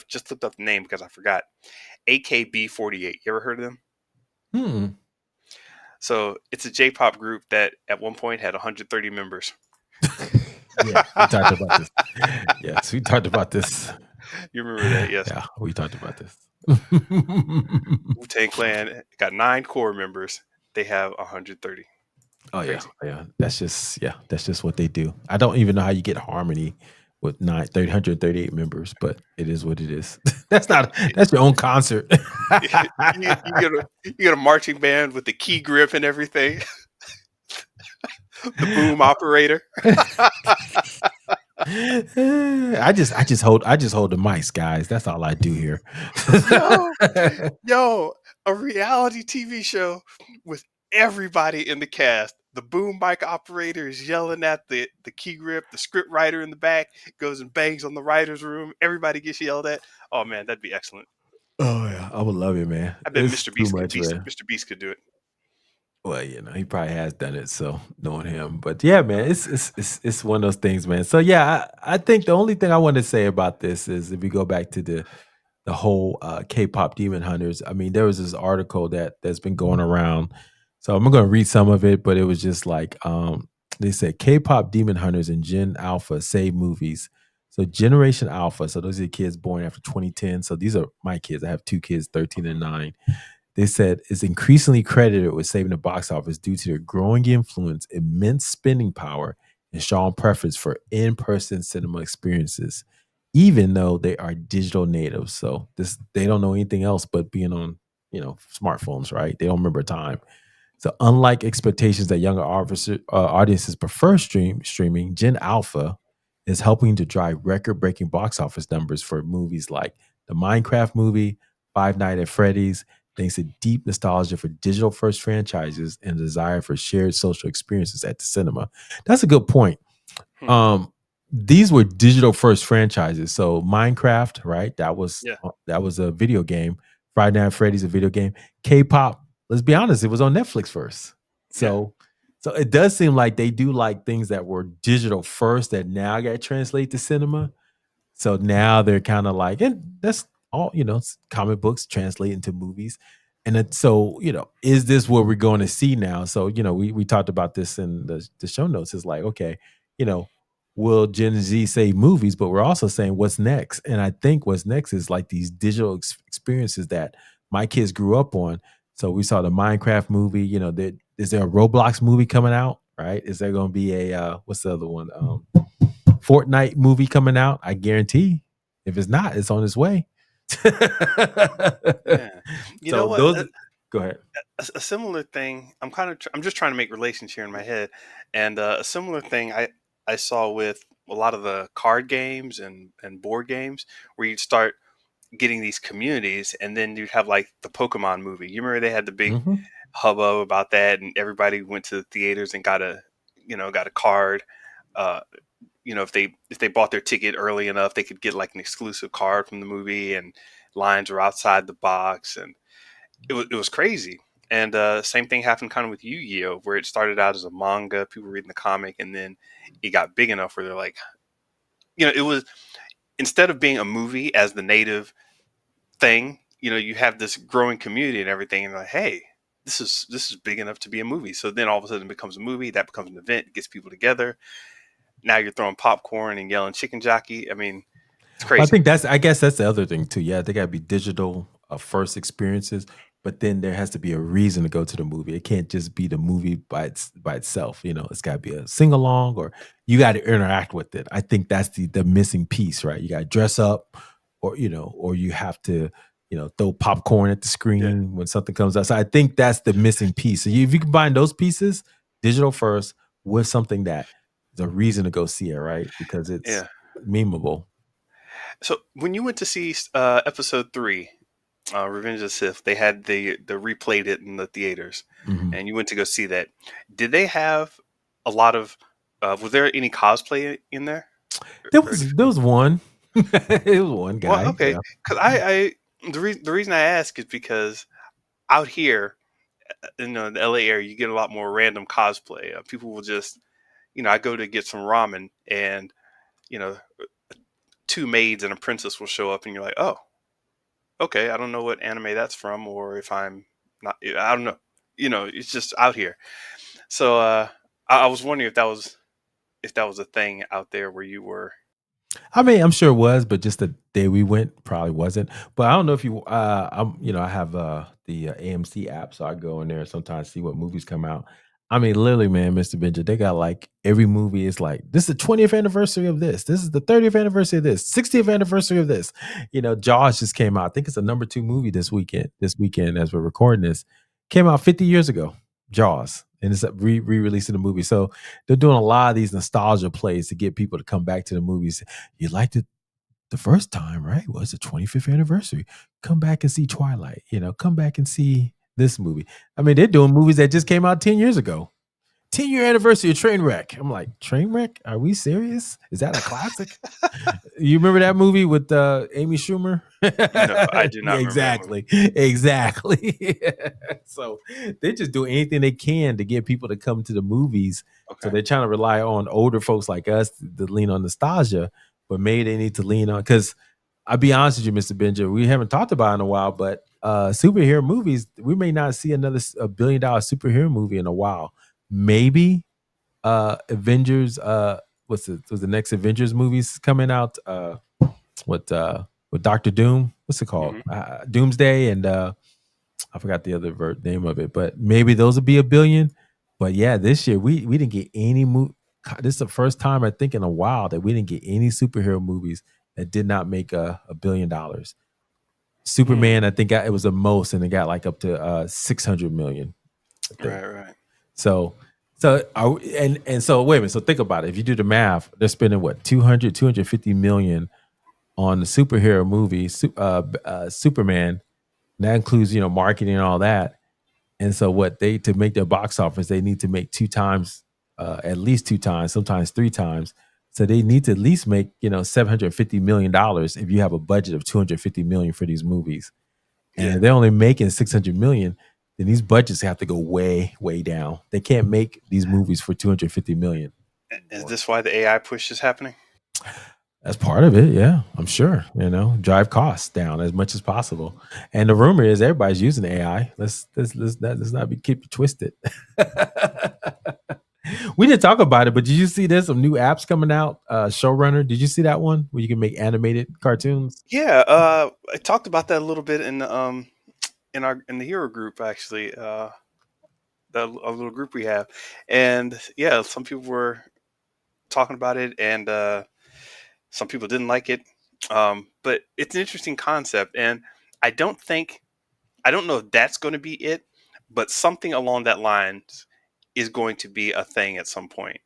just looked up the name because I forgot. AKB48. You ever heard of them? Hmm. So it's a J-pop group that at one point had 130 members. Yeah, we talked about this. Yes, we talked about this. You remember that? Yes. Yeah, we talked about this. Wu-Tang Clan got 9 core members. They have 130. Oh yeah, Crazy. yeah. That's just what they do. I don't even know how you get harmony with 138 members, but it is what it is. That's your own concert. You get a marching band with the key grip and everything. The boom operator. I just hold the mics, guys. That's all I do here. Yo, yo, a reality TV show with everybody in the cast. The boom mic operator is yelling at the key grip. The script writer in the back goes and bangs on the writer's room. Everybody gets yelled at. Oh man, that'd be excellent. Oh yeah, I would love it, man. I bet It's Mr. too Beast much, man. Mr. Beast could do it. Well, he probably has done it, so knowing him. But yeah, man, it's one of those things, man. So yeah, I think the only thing I want to say about this is if we go back to the whole K-pop Demon Hunters. I mean, there was this article that's been going around. So I'm going to read some of it, but it was just like they said K-pop Demon Hunters and Gen Alpha save movies. So Generation Alpha, so those are the kids born after 2010. So these are my kids. I have 2 kids, 13 and 9. They said is increasingly credited with saving the box office due to their growing influence, immense spending power, and strong preference for in-person cinema experiences, even though they are digital natives. So they don't know anything else but being on, smartphones, right? They don't remember time. So unlike expectations that younger audiences prefer streaming, Gen Alpha is helping to drive record-breaking box office numbers for movies like the Minecraft movie, Five Nights at Freddy's, thanks to deep nostalgia for digital-first franchises and desire for shared social experiences at the cinema. That's a good point. Hmm. These were digital-first franchises. So Minecraft, right? Yeah. That was a video game. Friday Night at Freddy's, a video game. K-pop, let's be honest, it was on Netflix first. Yeah. So it does seem like they do like things that were digital first that now got translated to cinema. So now they're kind of like, and that's all, comic books translate into movies. And so, is this what we're going to see now? So, we talked about this in the show notes. It's like, okay, you know, will Gen Z say movies, but we're also saying what's next. And I think what's next is like these digital experiences that my kids grew up on. So we saw the Minecraft movie. Is there a Roblox movie coming out? Right? Is there going to be a what's the other one? Fortnite movie coming out? I guarantee. If it's not, it's on its way. Yeah. You know So what? go ahead. A similar thing. I'm just trying to make relations here in my head, and a similar thing I saw with a lot of the card games and board games where you'd start getting these communities, and then you'd have like the Pokemon movie. You remember they had the big Mhm. hubbub about that, and everybody went to the theaters and got a card. Uh, if they bought their ticket early enough, they could get like an exclusive card from the movie, and lines were outside the box, and it was crazy. And same thing happened kind of with Yu-Gi-Oh, where it started out as a manga, people reading the comic, and then it got big enough where they're like, it was instead of being a movie as the native thing, you have this growing community and everything, and like, hey, this is big enough to be a movie. So then all of a sudden it becomes a movie, that becomes an event, gets people together. Now you're throwing popcorn and yelling chicken jockey. I mean, it's Well, crazy. I guess that's the other thing too. Yeah, they gotta be digital first experiences. but then there has to be a reason to go to the movie. It can't just be the movie by itself. You know, it's got to be a sing along, or you got to interact with it. I think that's the missing piece, right? You got to dress up, or or you have to throw popcorn at the Yeah, screen when something comes out. So I think that's the missing piece. So if you combine those pieces, digital first, with something that is a reason to go see it, right? Because it's yeah. memeable. So when you went to see episode 3, Revenge of the Sith, they had the replayed it in the theaters, Mhm. and you went to go see that. Did they have a lot of? Was there any cosplay in there, There or any was there film? was one. It was one Well, guy. okay, Yeah. because the reason I ask is because out here, in the LA area, you get a lot more random cosplay. People will just, I go to get some ramen, and you know, two maids and a princess will show up, and you're like, oh, okay, I don't know what anime that's from, or if I'm not, I don't know. It's just out here. So I was wondering if that was a thing out there where you were. I mean, I'm sure it was, but just the day we went probably wasn't. But I don't know if you, I have the AMC app, so I go in there and sometimes see what movies come out. I mean, literally, man, Mr. Benja, they got like every movie is like, this is the 20th anniversary of this. This is the 30th anniversary of this, 60th anniversary of this. Jaws just came out. I think it's a number 2 movie this weekend as we're recording this. Came out 50 years ago, Jaws. And it's a re-releasing the movie. So they're doing a lot of these nostalgia plays to get people to come back to the movies. You liked it the first time, right? Well, it's the 25th anniversary. Come back and see Twilight. Come back and see this movie. I mean, they're doing movies that just came out 10 years ago. 10-year anniversary of Trainwreck. I'm like, Trainwreck? Are we serious? Is that a classic? You remember that movie with Amy Schumer? No, I do Yeah, not remember that movie. exactly. So they just do anything they can to get people to come to the movies. So Okay. they're trying to rely on older folks like us to lean on nostalgia, but maybe they need to lean on because I'll be honest with you, Mr. Benja, we haven't talked about it in a while, but superhero movies, we may not see another $1 billion superhero movie in a while. Maybe Avengers. Was the next Avengers movies coming out? With Doctor Doom. What's it called? Hmm. Doomsday, and I forgot the other name of it. But maybe those would be a billion. But yeah, this year we didn't get any movie. This is the first time I think in a while that we didn't get any superhero movies that did not make $1 billion. Hmm. Superman, I think it was the most, and it got like up to 600 million. I think. Right, right. So, and so wait a minute. So think about it. If you do the math, they're spending what 250 million on the superhero movie, Superman. And that includes marketing and all that. And so what they to make their box office, they need to make 2 times, at least 2 times, sometimes 3 times. So they need to at least make $750 million if you have a budget of 250 million for these movies. And Yeah. if they're only making 600 million, then these budgets have to go way, way down. They can't make these movies for 250 million Is anymore. this why the AI push is happening? That's part of it, yeah. I'm sure. Drive costs down as much as possible. And the rumor is everybody's using AI. Let's not be keep it twisted. We didn't talk about it, but did you see there's some new apps coming out? Showrunner. Did you see that one where you can make animated cartoons? Yeah. I talked about that a little bit in the hero group actually. A little group we have, and yeah, some people were talking about it, and some people didn't like it. But it's an interesting concept, and I don't think I don't know if that's going to be it, but something along that lines is going to be a thing at some point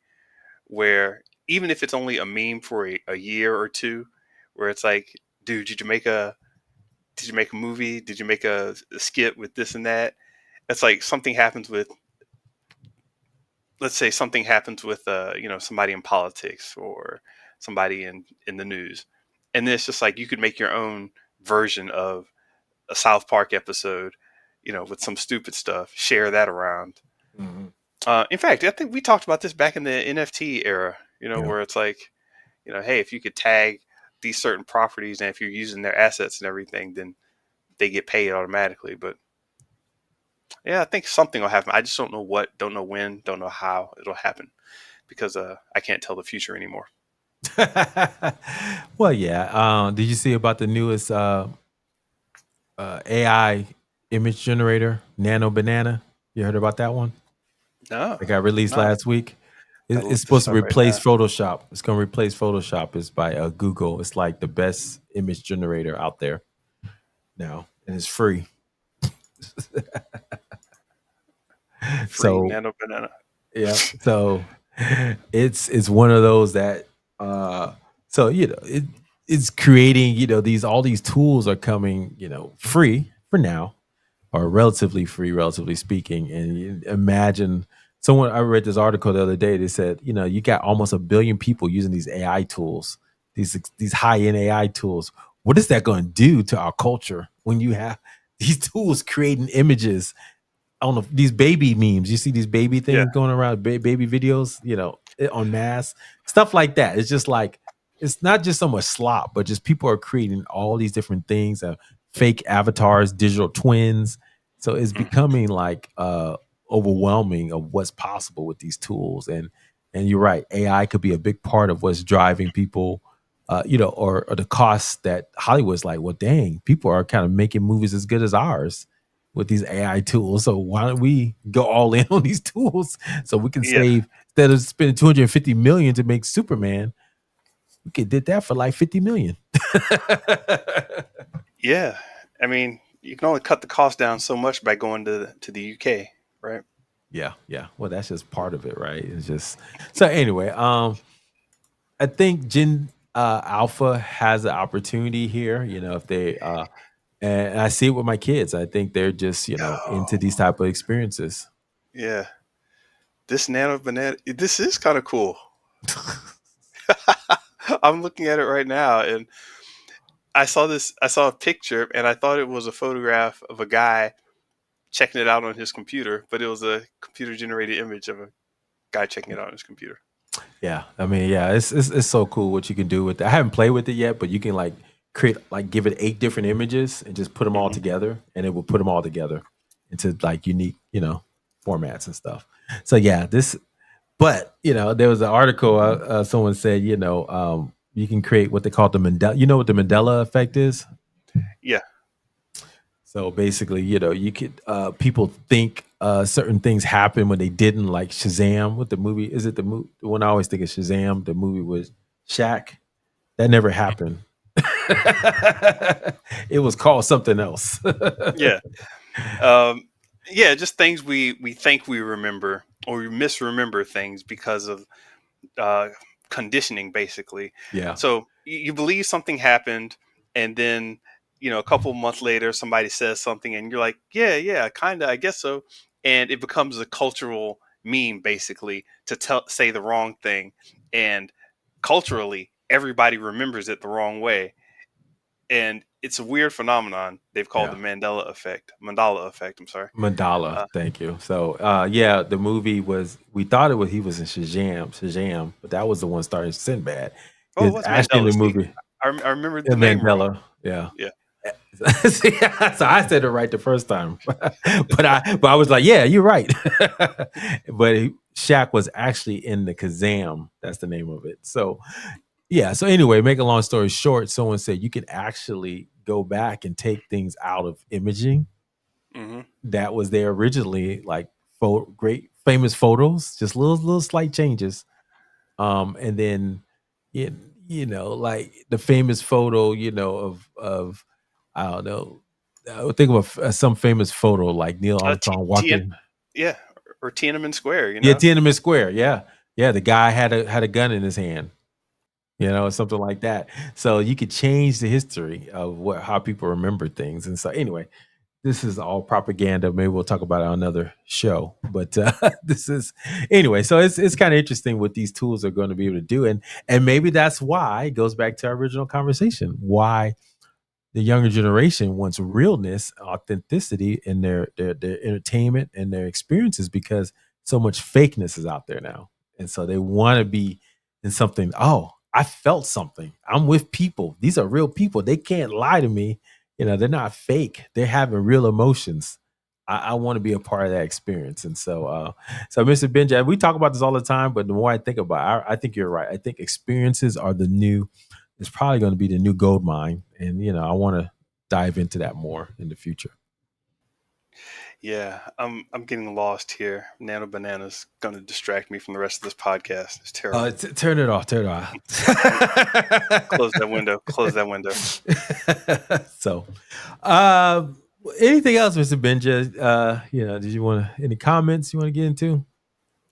where even if it's only a meme for a year or two, where it's like, dude, did you make a movie? Did you make a skit with this and that? It's like something happens with, let's say something happens with somebody in politics or somebody in the news, and then it's just like you could make your own version of a South Park episode, with some stupid stuff, share that around. Mhm. In fact, I think we talked about this back in the NFT era, Yeah. where it's like, hey, if you could tag these certain properties and if you're using their assets and everything, then they get paid automatically. But yeah, I think something will happen. I just don't know what, don't know when, don't know how it'll happen because I can't tell the future anymore. Well, yeah. Did you see about the newest AI? image generator, Nano Banana. You heard about that one? No, That got released no. last week. Gotta It's look this supposed to up right replace now. Photoshop. It's going to replace Photoshop. It's by Google. It's like the best image generator out there now, and it's free. Free So nano banana. yeah, so it's one of those that so it's creating, these all these tools are coming, free for now, or relatively free, relatively speaking. And you imagine, someone, I read this article the other day. They said, you got almost a billion people using these AI tools, these high end AI tools. What is that going to do to our culture when you have these tools creating images? I don't know, these baby memes. You see these baby Yeah. things going around, baby videos, on mass stuff like that. It's just like, it's not just so much slop, but just people are creating all these different things, fake avatars, digital twins. So it's Mm. becoming like overwhelming of what's possible with these tools. And you're right, AI could be a big part of what's driving people. Or the cost that Hollywood's like, well, dang, people are kind of making movies as good as ours with these AI tools. So why don't we go all in on these tools so we can Yeah. save, instead of spending 250 million to make Superman, we could did that for like 50 million. Yeah. I mean, you can only cut the cost down so much by going to the UK, right? Yeah, yeah. Well, that's just part of it, right? It's just, so anyway, I think Gen Alpha has an opportunity here, if they and I see it with my kids. I think they're just, into Oh, these type of experiences. yeah. This nano banana. This is kind of cool. I'm looking at it right now, and I saw this. I saw a picture, and I thought it was a photograph of a guy checking it out on his computer, but it was a computer generated image of a guy checking it out on his computer. Yeah, I mean, yeah, it's so cool what you can do with it. I haven't played with it yet, but you can like create, like give it 8 different images and just put them all Hmm. together, and it will put them all together into like unique, formats and stuff. So yeah, this. But there was an article. Someone said, you can create what they call the Mandela. You know what the Mandela effect is? Yeah. So basically, you could people think certain things happen when they didn't, like Shazam with the movie. Is it the movie? The one I always think of Shazam, the movie was Shaq. That never happened. It was called something else. Yeah. Um, yeah. Just things we think we remember or we misremember things because of uh, conditioning, basically. Yeah. So you believe something happened, and then a couple months later, somebody says something, and you're like, yeah, yeah, kind of, I guess so, and it becomes a cultural meme, basically, to say the wrong thing, and culturally, everybody remembers it the wrong way, and it's a weird phenomenon they've called the Yeah. Mandela effect. Mandala effect. I'm sorry. Mandala, Uh, thank you. So yeah, the movie was, we thought it was, he was in Shazam, but that was the one starring Sinbad. oh, it There's was actually in Mandela. the See, movie I remembered the name wrong. Mandela. Yeah. Yeah. See, so I said it right the first time, but I was like, yeah, you're right. But Shaq was actually in the Kazam. That's the name of it. So yeah. So anyway, make a long story short, someone said you can actually go back and take things out of imaging Hmm. that was there originally, like great famous photos, just little slight changes. And then you, like the famous photo, of I don't know. I would think of some famous photo like Neil Armstrong walking. Yeah, or Tiananmen Square. Yeah, Tiananmen Square. Yeah, yeah. The guy had a gun in his hand. Something like that. So you could change the history of how people remember things. And so anyway, this is all propaganda. Maybe we'll talk about it on another show. But this is anyway. So it's kind of interesting what these tools are going to be able to do, and maybe that's why it goes back to our original conversation. Why the younger generation wants realness, authenticity in their entertainment and their experiences, because so much fakeness is out there now, and so they want to be in something. Oh, I felt something. I'm with people. These are real people. They can't lie to me. They're not fake. They're having real emotions. I want to be a part of that experience. And so Mr. Benja, we talk about this all the time, but the more I think about it, I think you're right. I think experiences are the new, it's probably going to be the new gold mine. And, I want to dive into that more in the future. Yeah, I'm getting lost here. Nano Banana's going to distract me from the rest of this podcast. It's terrible. Turn it off. Turn it off. Close that window. Close that window. So, uh, anything else, Mr. Benja? Did you want any comments you want to get into?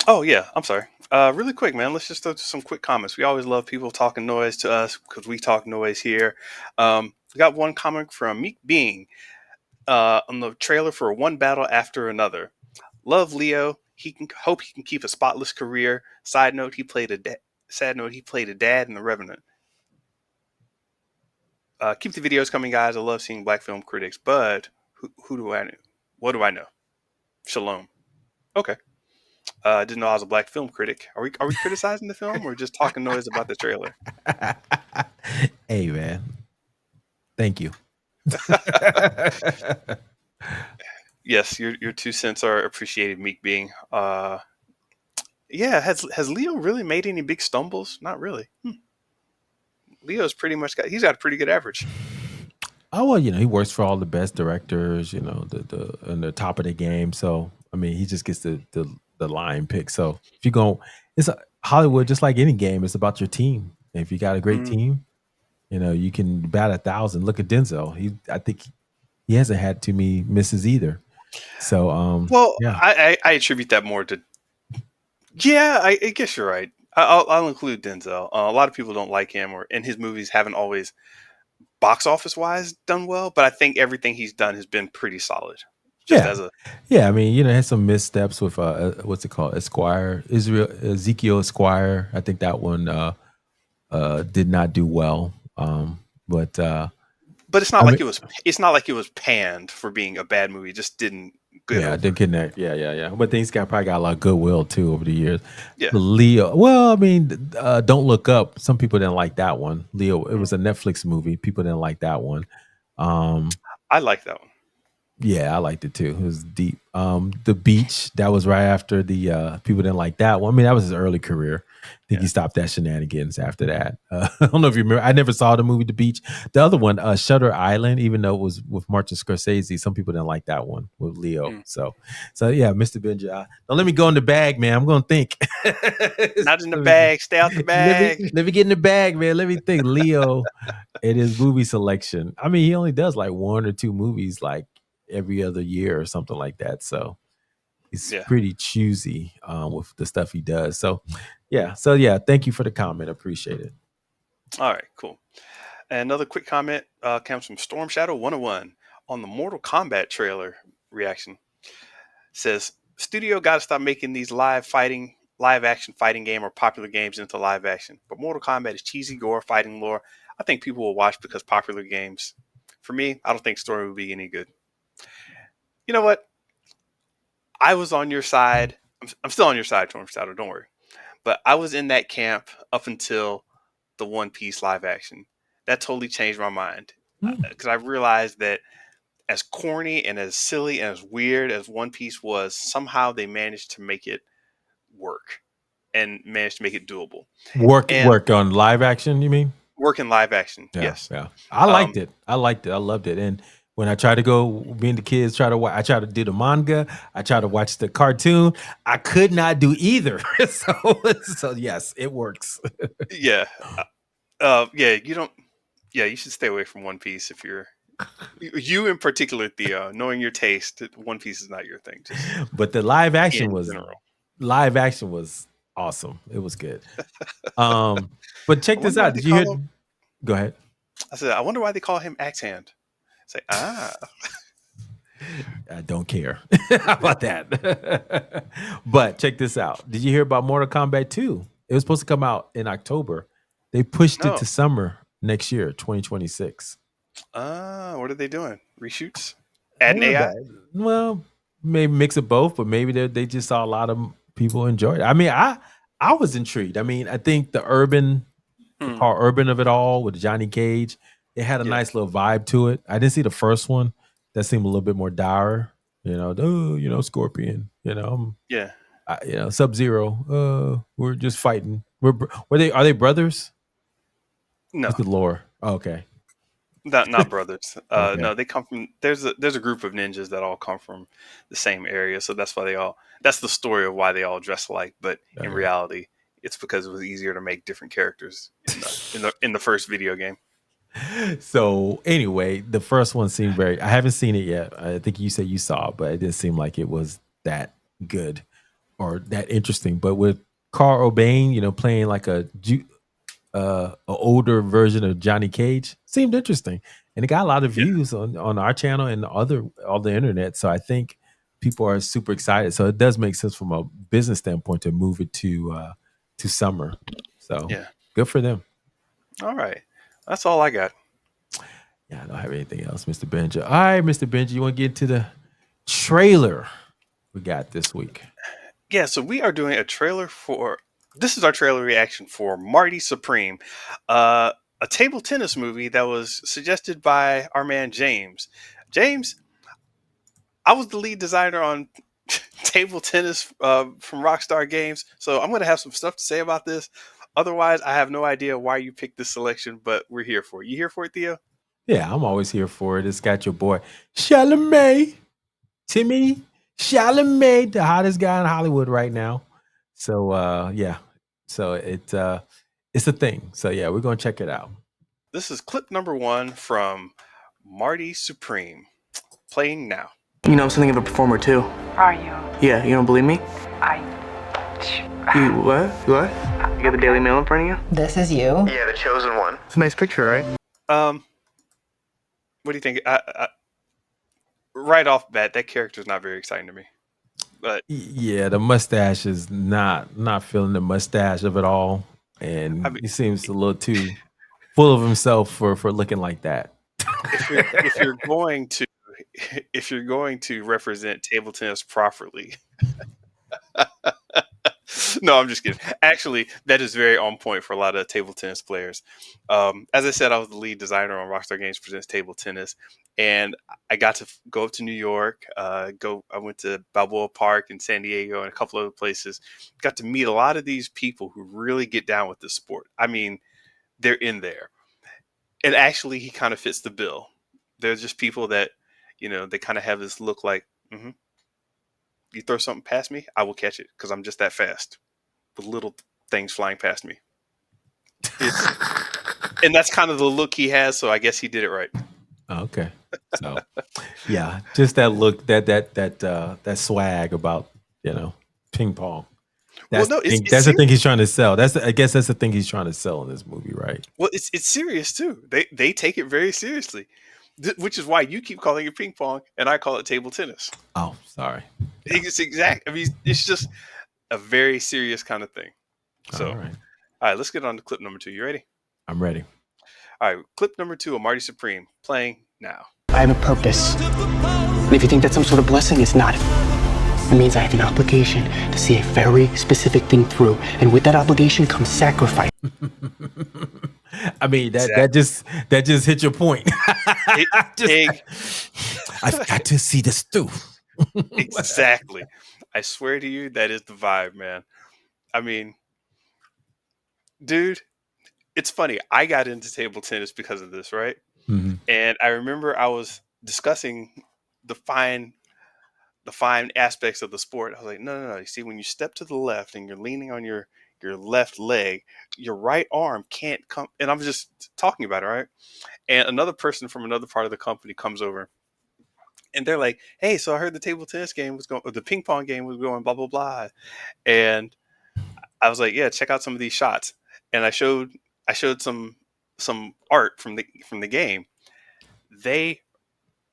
Oh yeah, I'm sorry. Really quick, man. Let's just throw some quick comments. We always love people talking noise to us because we talk noise here. We got one comment from Meek Being on the trailer for One Battle After Another. Love Leo. He can hope he can keep a spotless career. Side note: he played a sad note. He played a dad in The Revenant. Keep the videos coming, guys. I love seeing black film critics, but who do I know? What do I know? Shalom. Okay. Didn't know I was a black film critic. Are we criticizing the film or just talking noise about the trailer? Hey, man. Thank you. Yes, your 2 cents are appreciated, Meek Being. Yeah, has Leo really made any big stumbles? Not really. Leo's pretty much he's got a pretty good average. Oh well, he works for all the best directors, the and the top of the game. So I mean, he just gets the line pick. So if you go, Hollywood, just like any game, it's about your team. And if you got a great team, you can bat 1,000. Look at Denzel. I think he hasn't had too many misses either. So Well, yeah, I attribute that more to. Yeah, I guess you're right. I'll include Denzel. A lot of people don't like him, and his movies haven't always box office wise done well. But I think everything he's done has been pretty solid. Just yeah, as a yeah. I mean, had some missteps with what's it called, Ezekiel Esquire. I think that one did not do well. But But it's not I like mean, it was panned for being a bad movie. It just didn't get yeah, I did over. connect. Yeah. But then he's probably got a lot of goodwill too over the years. Yeah. But Leo, well, I mean, Don't Look Up. Some people didn't like that one. Leo, it was a Netflix movie. People didn't like that one. I like that one. Yeah, I liked it too. It was deep. The Beach, that was right after the people didn't like that one. I mean, that was his early career. I think Yeah. he stopped that shenanigans after that. I don't know if you remember. I never saw the movie The Beach. The other one, Shutter Island, even though it was with Martin Scorsese, some people didn't like that one with Leo. Mm. So yeah, Mr. Benja, don't let me go in the bag, man. I'm gonna think. Not in the bag. Stay out the bag. Let me get in the bag, man. Let me think. Leo in his movie selection. I mean, he only does like one or two movies like every other year or something like that. So he's Yeah. pretty choosy with the stuff he does. So yeah. Thank you for the comment. Appreciate it. All right. Cool. And another quick comment comes from Storm Shadow 101 on the Mortal Kombat trailer reaction. Says studio got to stop making these live action fighting game or popular games into live action. But Mortal Kombat is cheesy gore fighting lore. I think people will watch because popular games. For me, I don't think story will be any good. You know what? I was on your side. I'm still on your side, Storm Shadow. Don't worry. But I was in that camp up until the One Piece live action. That totally changed my mind because I realized that as corny and as silly and as weird as One Piece was, somehow they managed to make it work and managed to make it doable. And Work on live action, you mean? work in live action, Yeah, yes. yeah. I Um, liked it. I liked it. I loved it. And when I try to go, me and the kids try to watch, I try to do the manga. I try to watch the cartoon. I could not do either. so yes, it works. yeah, yeah. You don't. Yeah, you should stay away from One Piece if you in particular, Theo. Knowing your taste, One Piece is not your thing. Just But the in general. live action was awesome. It was good. But I check this wonder why out. they Did you hear? call him. Go ahead. I said, I wonder why they call him Axe Hand. It's like, I don't care about that. But check this out. Did you hear about Mortal Kombat 2? It was supposed to come out in October. They pushed it no. to summer next year, 2026. What are they doing? Reshoots? Adding Uh, AI? that- well, maybe mix of both, but maybe they just saw a lot of people enjoy it. I mean, I was intrigued. I mean, I think the Hmm. part urban of it all with Johnny Cage, it had a Yeah. nice little vibe to it. I didn't see the first one. That seemed a little bit more dour. Scorpion. Yeah. Sub Zero. We're just fighting. Were they? Are they brothers? No. What's the lore? Oh, okay. Not brothers. Okay. No, they come from. There's a group of ninjas that all come from the same area, so that's why they all. That's the story of why they all dress alike. But in Okay. reality, it's because it was easier to make different characters in the first video game. So anyway, the first one seemed very. I haven't seen it yet. I think you said you saw it, but it didn't seem like it was that good or that interesting. But with Carl Urban, playing like a older version of Johnny Cage, seemed interesting, and it got a lot of Yeah, views on our channel and all the internet. So I think people are super excited. So it does make sense from a business standpoint to move it to summer. So yeah. good for them. All right, that's all I got. Yeah, I don't have anything else, Mr. Benja. All right, Mr. Benja, you want to get to the trailer we got this week? Yeah, so we are doing a trailer for. This is our trailer reaction for Marty Supreme, a table tennis movie that was suggested by our man James. James, I was the lead designer on table tennis from Rockstar Games, so I'm going to have some stuff to say about this. Otherwise, I have no idea why you picked this selection, but we're here for it. You here for it, Theo? Yeah, I'm always here for it. It's got your boy Chalamet, Timmy Chalamet, the hottest guy in Hollywood right now. So yeah, so it's a thing. So yeah, we're gonna check it out. This is clip number 1 from Marty Supreme, playing now. You know I'm something of a performer too. Are you? Yeah, you don't believe me? I. You what? You what? You got the Daily Mail in front of you? This is you? Yeah, the chosen one. It's a nice picture, right? What do you think? Right off bat, that character is not very exciting to me. But Yeah, the mustache is not feeling the mustache of it all, and I mean, he seems a little too full of himself for looking like that. if you're going to if you're going to represent table tennis properly, no, I'm just kidding. Actually, that is very on point for a lot of table tennis players. As I said, I was the lead designer on Rockstar Games Presents Table Tennis, and I got to go up to New York. I went to Balboa Park in San Diego and a couple other places. Got to meet a lot of these people who really get down with this sport. I mean, they're in there, and actually, he kind of fits the bill. They're just people that, they kind of have this look like, you throw something past me, I will catch it because I'm just that fast with little things flying past me. And that's kind of the look he has, so I guess he did it right. Okay, so yeah, just that look, that swag about ping pong. Well, That's no, the it's thing, it's that's the serious. thing he's trying to sell. I guess that's the thing he's trying to sell in this movie, right? Well, it's serious too. They take it very seriously, which is why you keep calling it ping pong and I call it table tennis. Oh, sorry. It's exact. I mean, it's just a very serious kind of thing. So, All right, all right, let's get on to clip number 2. You ready? I'm ready. All right, clip number 2 of Marty Supreme playing now. I have a purpose. And if you think that's some sort of blessing, it's not. It means I have an obligation to see a very specific thing through. And with that obligation comes sacrifice. I mean Exactly. that just hit your point. Egg. I've got to see this through. Exactly. I swear to you, that is the vibe, man. I mean, dude, it's funny. I got into table tennis because of this, right? Mhm. And I remember I was discussing the fine aspects of the sport. I was like, no. You see, when you step to the left and you're leaning on your left leg, your right arm can't come. And I'm just talking about it, right? And another person from another part of the company comes over, and they're like, "Hey, so I heard the table tennis game was going, or the ping pong game was going, blah blah blah." And I was like, "Yeah, check out some of these shots." And I showed some art from the game. They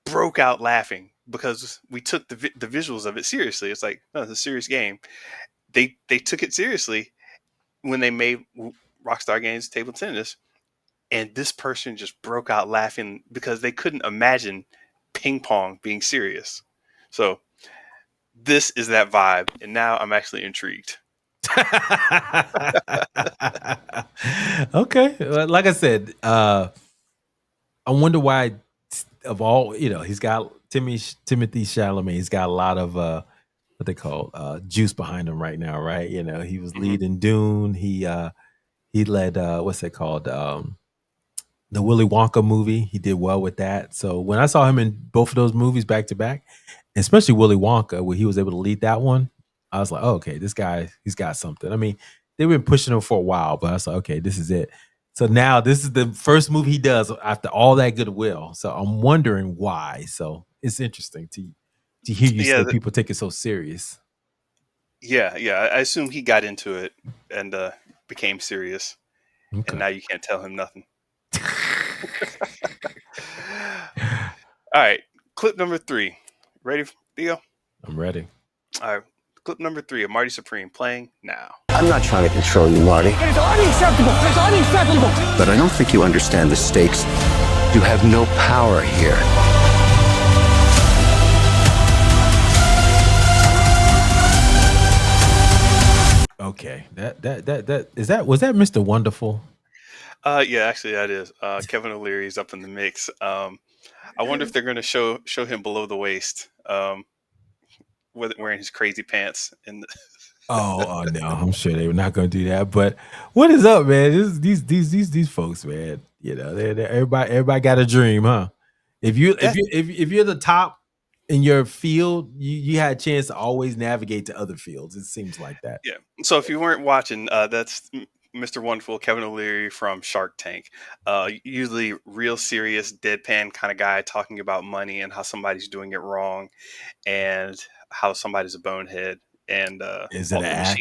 broke out laughing because we took the visuals of it seriously. It's like, no, it's a serious game. They took it seriously when they made Rockstar Games Table Tennis, and this person just broke out laughing because they couldn't imagine ping pong being serious. So this is that vibe, and now I'm actually intrigued. Okay, like I said, I wonder why. Of all, he's got Timothée Chalamet. He's got a lot of what they call juice behind him right now, right? He was Hmm. leading Dune. He led what's it called? the Willy Wonka movie. He did well with that. So when I saw him in both of those movies back to back, especially Willy Wonka, where he was able to lead that one, I was like, oh, okay, this guy, he's got something. I mean, they've been pushing him for a while, but I was like, okay, this is it. So now this is the first movie he does after all that goodwill. So I'm wondering why. So it's interesting to hear you say people take it so serious. Yeah. I assume he got into it and became serious. Okay. And now you can't tell him nothing. All right. Clip number 3. Ready, Theo? I'm ready. All right. Clip number 3 of Marty Supreme playing now. I'm not trying to control you, Marty. It is unacceptable! It is unacceptable! But I don't think you understand the stakes. You have no power here. Okay. Was that Mr. Wonderful? Yeah, actually that is. Kevin O'Leary's up in the mix. I wonder if they're going to show him below the waist, wearing his crazy pants. Oh no, I'm sure they were not going to do that. But what is up, man? These folks, man. You know, everybody got a dream, huh? If you're the top in your field, you had a chance to always navigate to other fields. It seems like that. Yeah. So if you weren't watching, that's Mr. Wonderful, Kevin O'Leary from Shark Tank. Usually real serious, deadpan kind of guy talking about money and how somebody's doing it wrong and how somebody's a bonehead. And is it an act?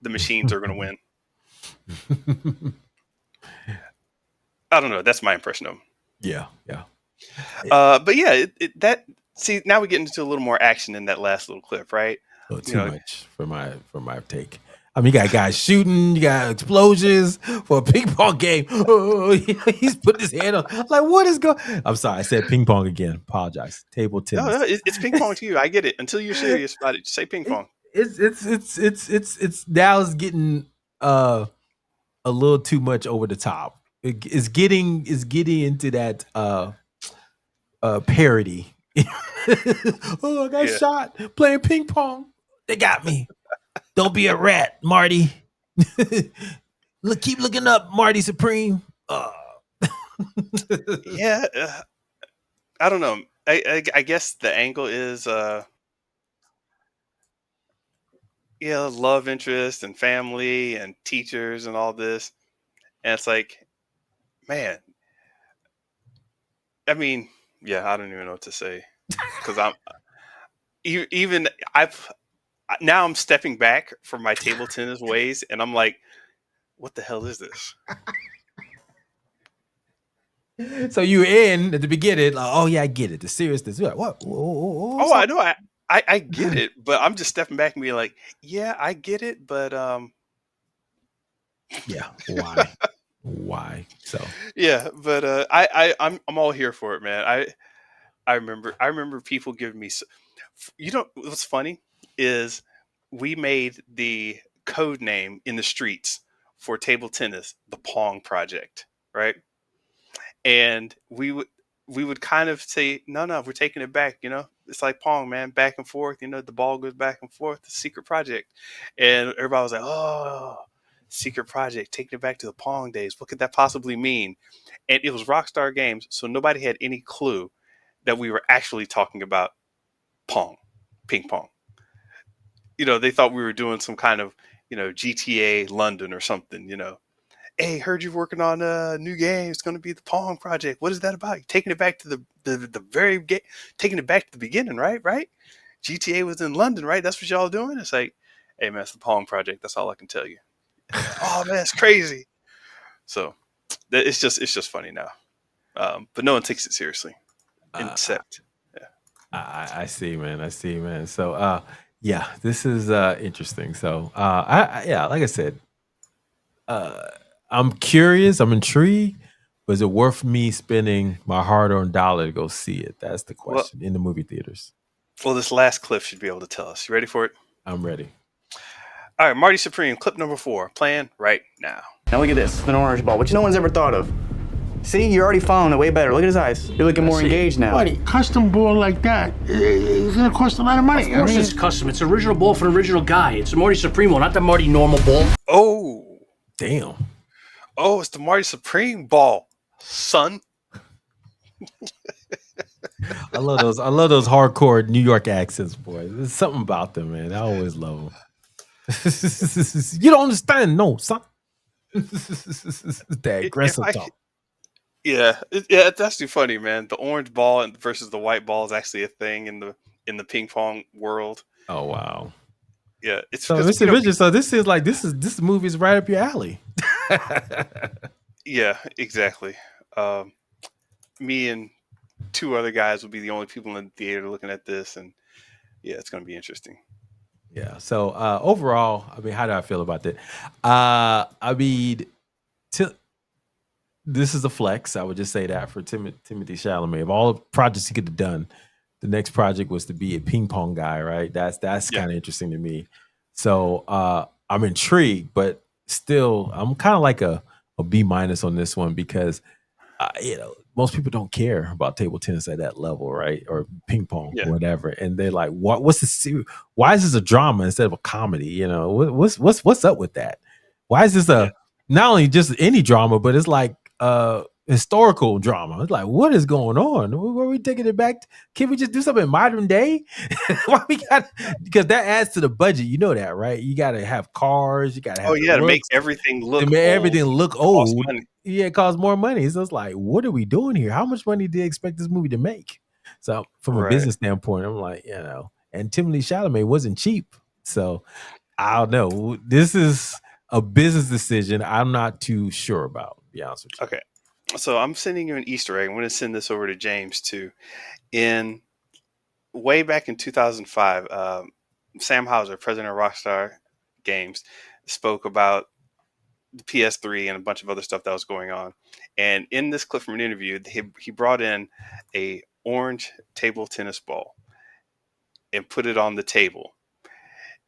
The machines are going to win. I don't know. That's my impression of him. Yeah. But yeah, see, now we get into a little more action in that last little clip, right? Too much for my take. I mean, you got guys shooting, you got explosions for a ping pong game. Oh, he's putting his hand on. Like, what is going? I'm sorry, I said ping pong again. Apologize. Table tennis. No, it's ping pong to you. I get it. Until you're serious about it, say ping pong. It's now it's getting a little too much over the top. It's getting into that parody. Oh, I got shot playing ping pong. They got me. Don't be a rat, Marty. Look, keep looking up, Marty Supreme. Yeah, I don't know. I guess the angle is love interest and family and teachers and all this. And it's like, man, I mean, I don't even know what to say because now I'm stepping back from my table tennis ways and I'm like, what the hell is this? So you in at the beginning, like, oh yeah, I get it. The seriousness. Like, what? Oh, I know. I get it, but I'm just stepping back and being like, yeah, I get it, but yeah, why? So yeah, but I'm all here for it, man. I remember people giving me, what's funny is we made the code name in the streets for table tennis the Pong Project, right? And we would kind of say, no, we're taking it back, it's like Pong, man, back and forth, the ball goes back and forth, the secret project. And everybody was like, oh, secret project, taking it back to the Pong days. What could that possibly mean? And it was Rockstar Games, so nobody had any clue that we were actually talking about Pong, ping pong. They thought we were doing some kind of, GTA London or something, Hey, heard you're working on a new game. It's going to be the Pong Project. What is that about? You're taking it back to the very taking it back to the beginning, right? Right? GTA was in London, right? That's what y'all doing? It's like, hey, man, it's the Pong Project. That's all I can tell you. Oh, man, it's crazy. So it's just funny now. But no one takes it seriously. Except, I see, man. So, this is interesting. So, like I said, I'm curious. I'm intrigued. But is it worth me spending my hard-earned dollar to go see it? That's the question in the movie theaters. Well, this last clip should be able to tell us. You ready for it? I'm ready. All right, Marty Supreme, clip number 4, playing right now. Now look at this, an orange ball, which no one's ever thought of. See, you're already following it way better. Look at his eyes. You're looking more engaged now. Marty, custom ball like that is gonna cost a lot of money. Of course it's custom. It's an original ball for an original guy. It's the Marty Supreme ball, not the Marty normal ball. Oh. Damn. Oh, it's the Marty Supreme ball. son. I love those. I love those hardcore New York accents, boy. There's something about them, man. I always love them. You don't understand, no, son. That aggressive talk. Yeah, it's actually funny, man. The orange ball versus the white ball is actually a thing in the ping pong world. Oh wow. Yeah, it's So because, Mr. Richard, so this movie is right up your alley. yeah, exactly. Me and two other guys will be the only people in the theater looking at this, and yeah, it's going to be interesting. Yeah. So overall, I mean, how do I feel about that? I mean, this is a flex. I would just say that for Timothée Chalamet. Of all the projects he could have done, the next project was to be a ping pong guy, right? That's kind of interesting to me. So I'm intrigued, but still, I'm kind of like a B- on this one because most people don't care about table tennis at that level, right? Or ping pong, or whatever. And they're like, what's the why is this a drama instead of a comedy? You know, what's up with that? Why is this not only just any drama, but it's like historical drama? It's like, what is going on? Where are we taking it back? Can we just do something modern day? Why we got, because that adds to the budget, you know that, right? You got to have cars, you got to have to make everything look old. Yeah, it costs more money. So it's like, what are we doing here? How much money did they expect this movie to make? So from a business standpoint, I'm like, and Timothée Chalamet wasn't cheap. So I don't know. This is a business decision I'm not too sure about, to be honest with you. Okay. So I'm sending you an Easter egg. I'm going to send this over to James too. Way back in 2005, Sam Hauser, president of Rockstar Games, spoke about the PS3 and a bunch of other stuff that was going on. And in this clip from an interview, he brought in a orange table tennis ball and put it on the table.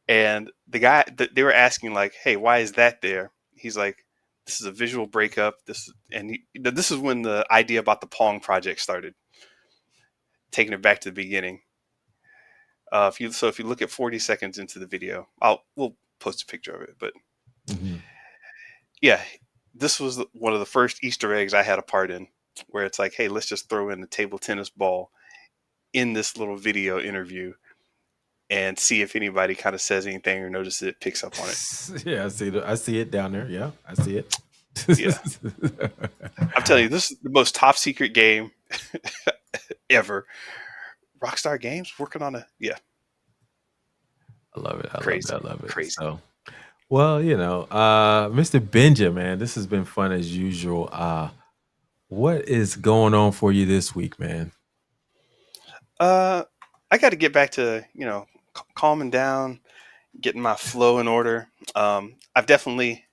And the guy, they were asking like, "Hey, why is that there?" He's like, "This is a visual breakup." This is when the idea about the Pong project started. Taking it back to the beginning. If you look at 40 seconds into the video, we'll post a picture of it. But yeah, this was one of the first Easter eggs I had a part in, where it's like, hey, let's just throw in the table tennis ball in this little video interview and see if anybody kind of says anything or notices it, picks up on it. Yeah, I see it down there. Yeah, I see it. Yeah. I'm telling you, this is the most top secret game ever. Rockstar Games working on I love it. Crazy. I love it. Crazy. So, well, Mr. Benja, man, this has been fun as usual. What is going on for you this week, man? I got to get back to, calming down, getting my flow in order. I've definitely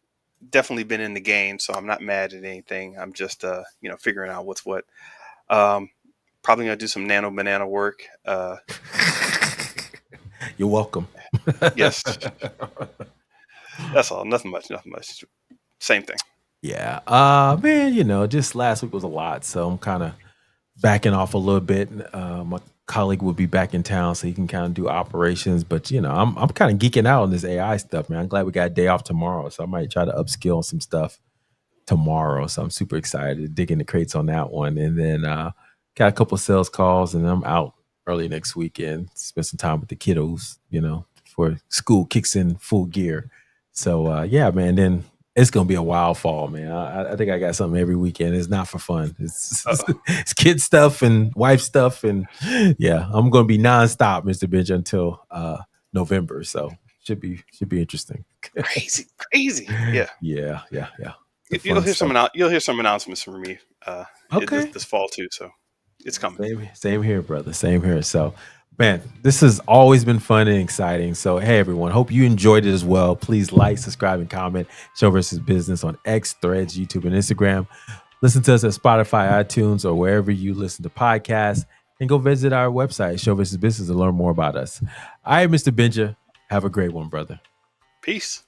been in the game, so I'm not mad at anything. I'm just, figuring out what's what. Probably gonna do some nano banana work. You're welcome. Yes. That's all. Nothing much. Same thing. Yeah. Man, just last week was a lot, so I'm kind of backing off a little bit. My colleague will be back in town, so he can kind of do operations. But I'm kind of geeking out on this AI stuff, man. I'm glad we got a day off tomorrow, so I might try to upskill on some stuff tomorrow. So I'm super excited to dig into crates on that one, and then got a couple of sales calls, and I'm out early next weekend. Spend some time with the kiddos, before school kicks in full gear. So yeah, man. Then it's gonna be a wild fall, man. I think I got something every weekend. It's not for fun. It's kid stuff and wife stuff, and yeah, I'm gonna be nonstop, Mr. Benja, until November. So should be interesting. Crazy. Yeah. Yeah. You'll hear some announcements from me. Okay. This fall too. So it's coming. Same here, brother. Same here. So, man, this has always been fun and exciting. So, hey, everyone, hope you enjoyed it as well. Please like, subscribe, and comment. Show versus Business on X, Threads, YouTube, and Instagram. Listen to us at Spotify, iTunes, or wherever you listen to podcasts. And go visit our website, Show versus Business, to learn more about us. All right, Mr. Benja, have a great one, brother. Peace.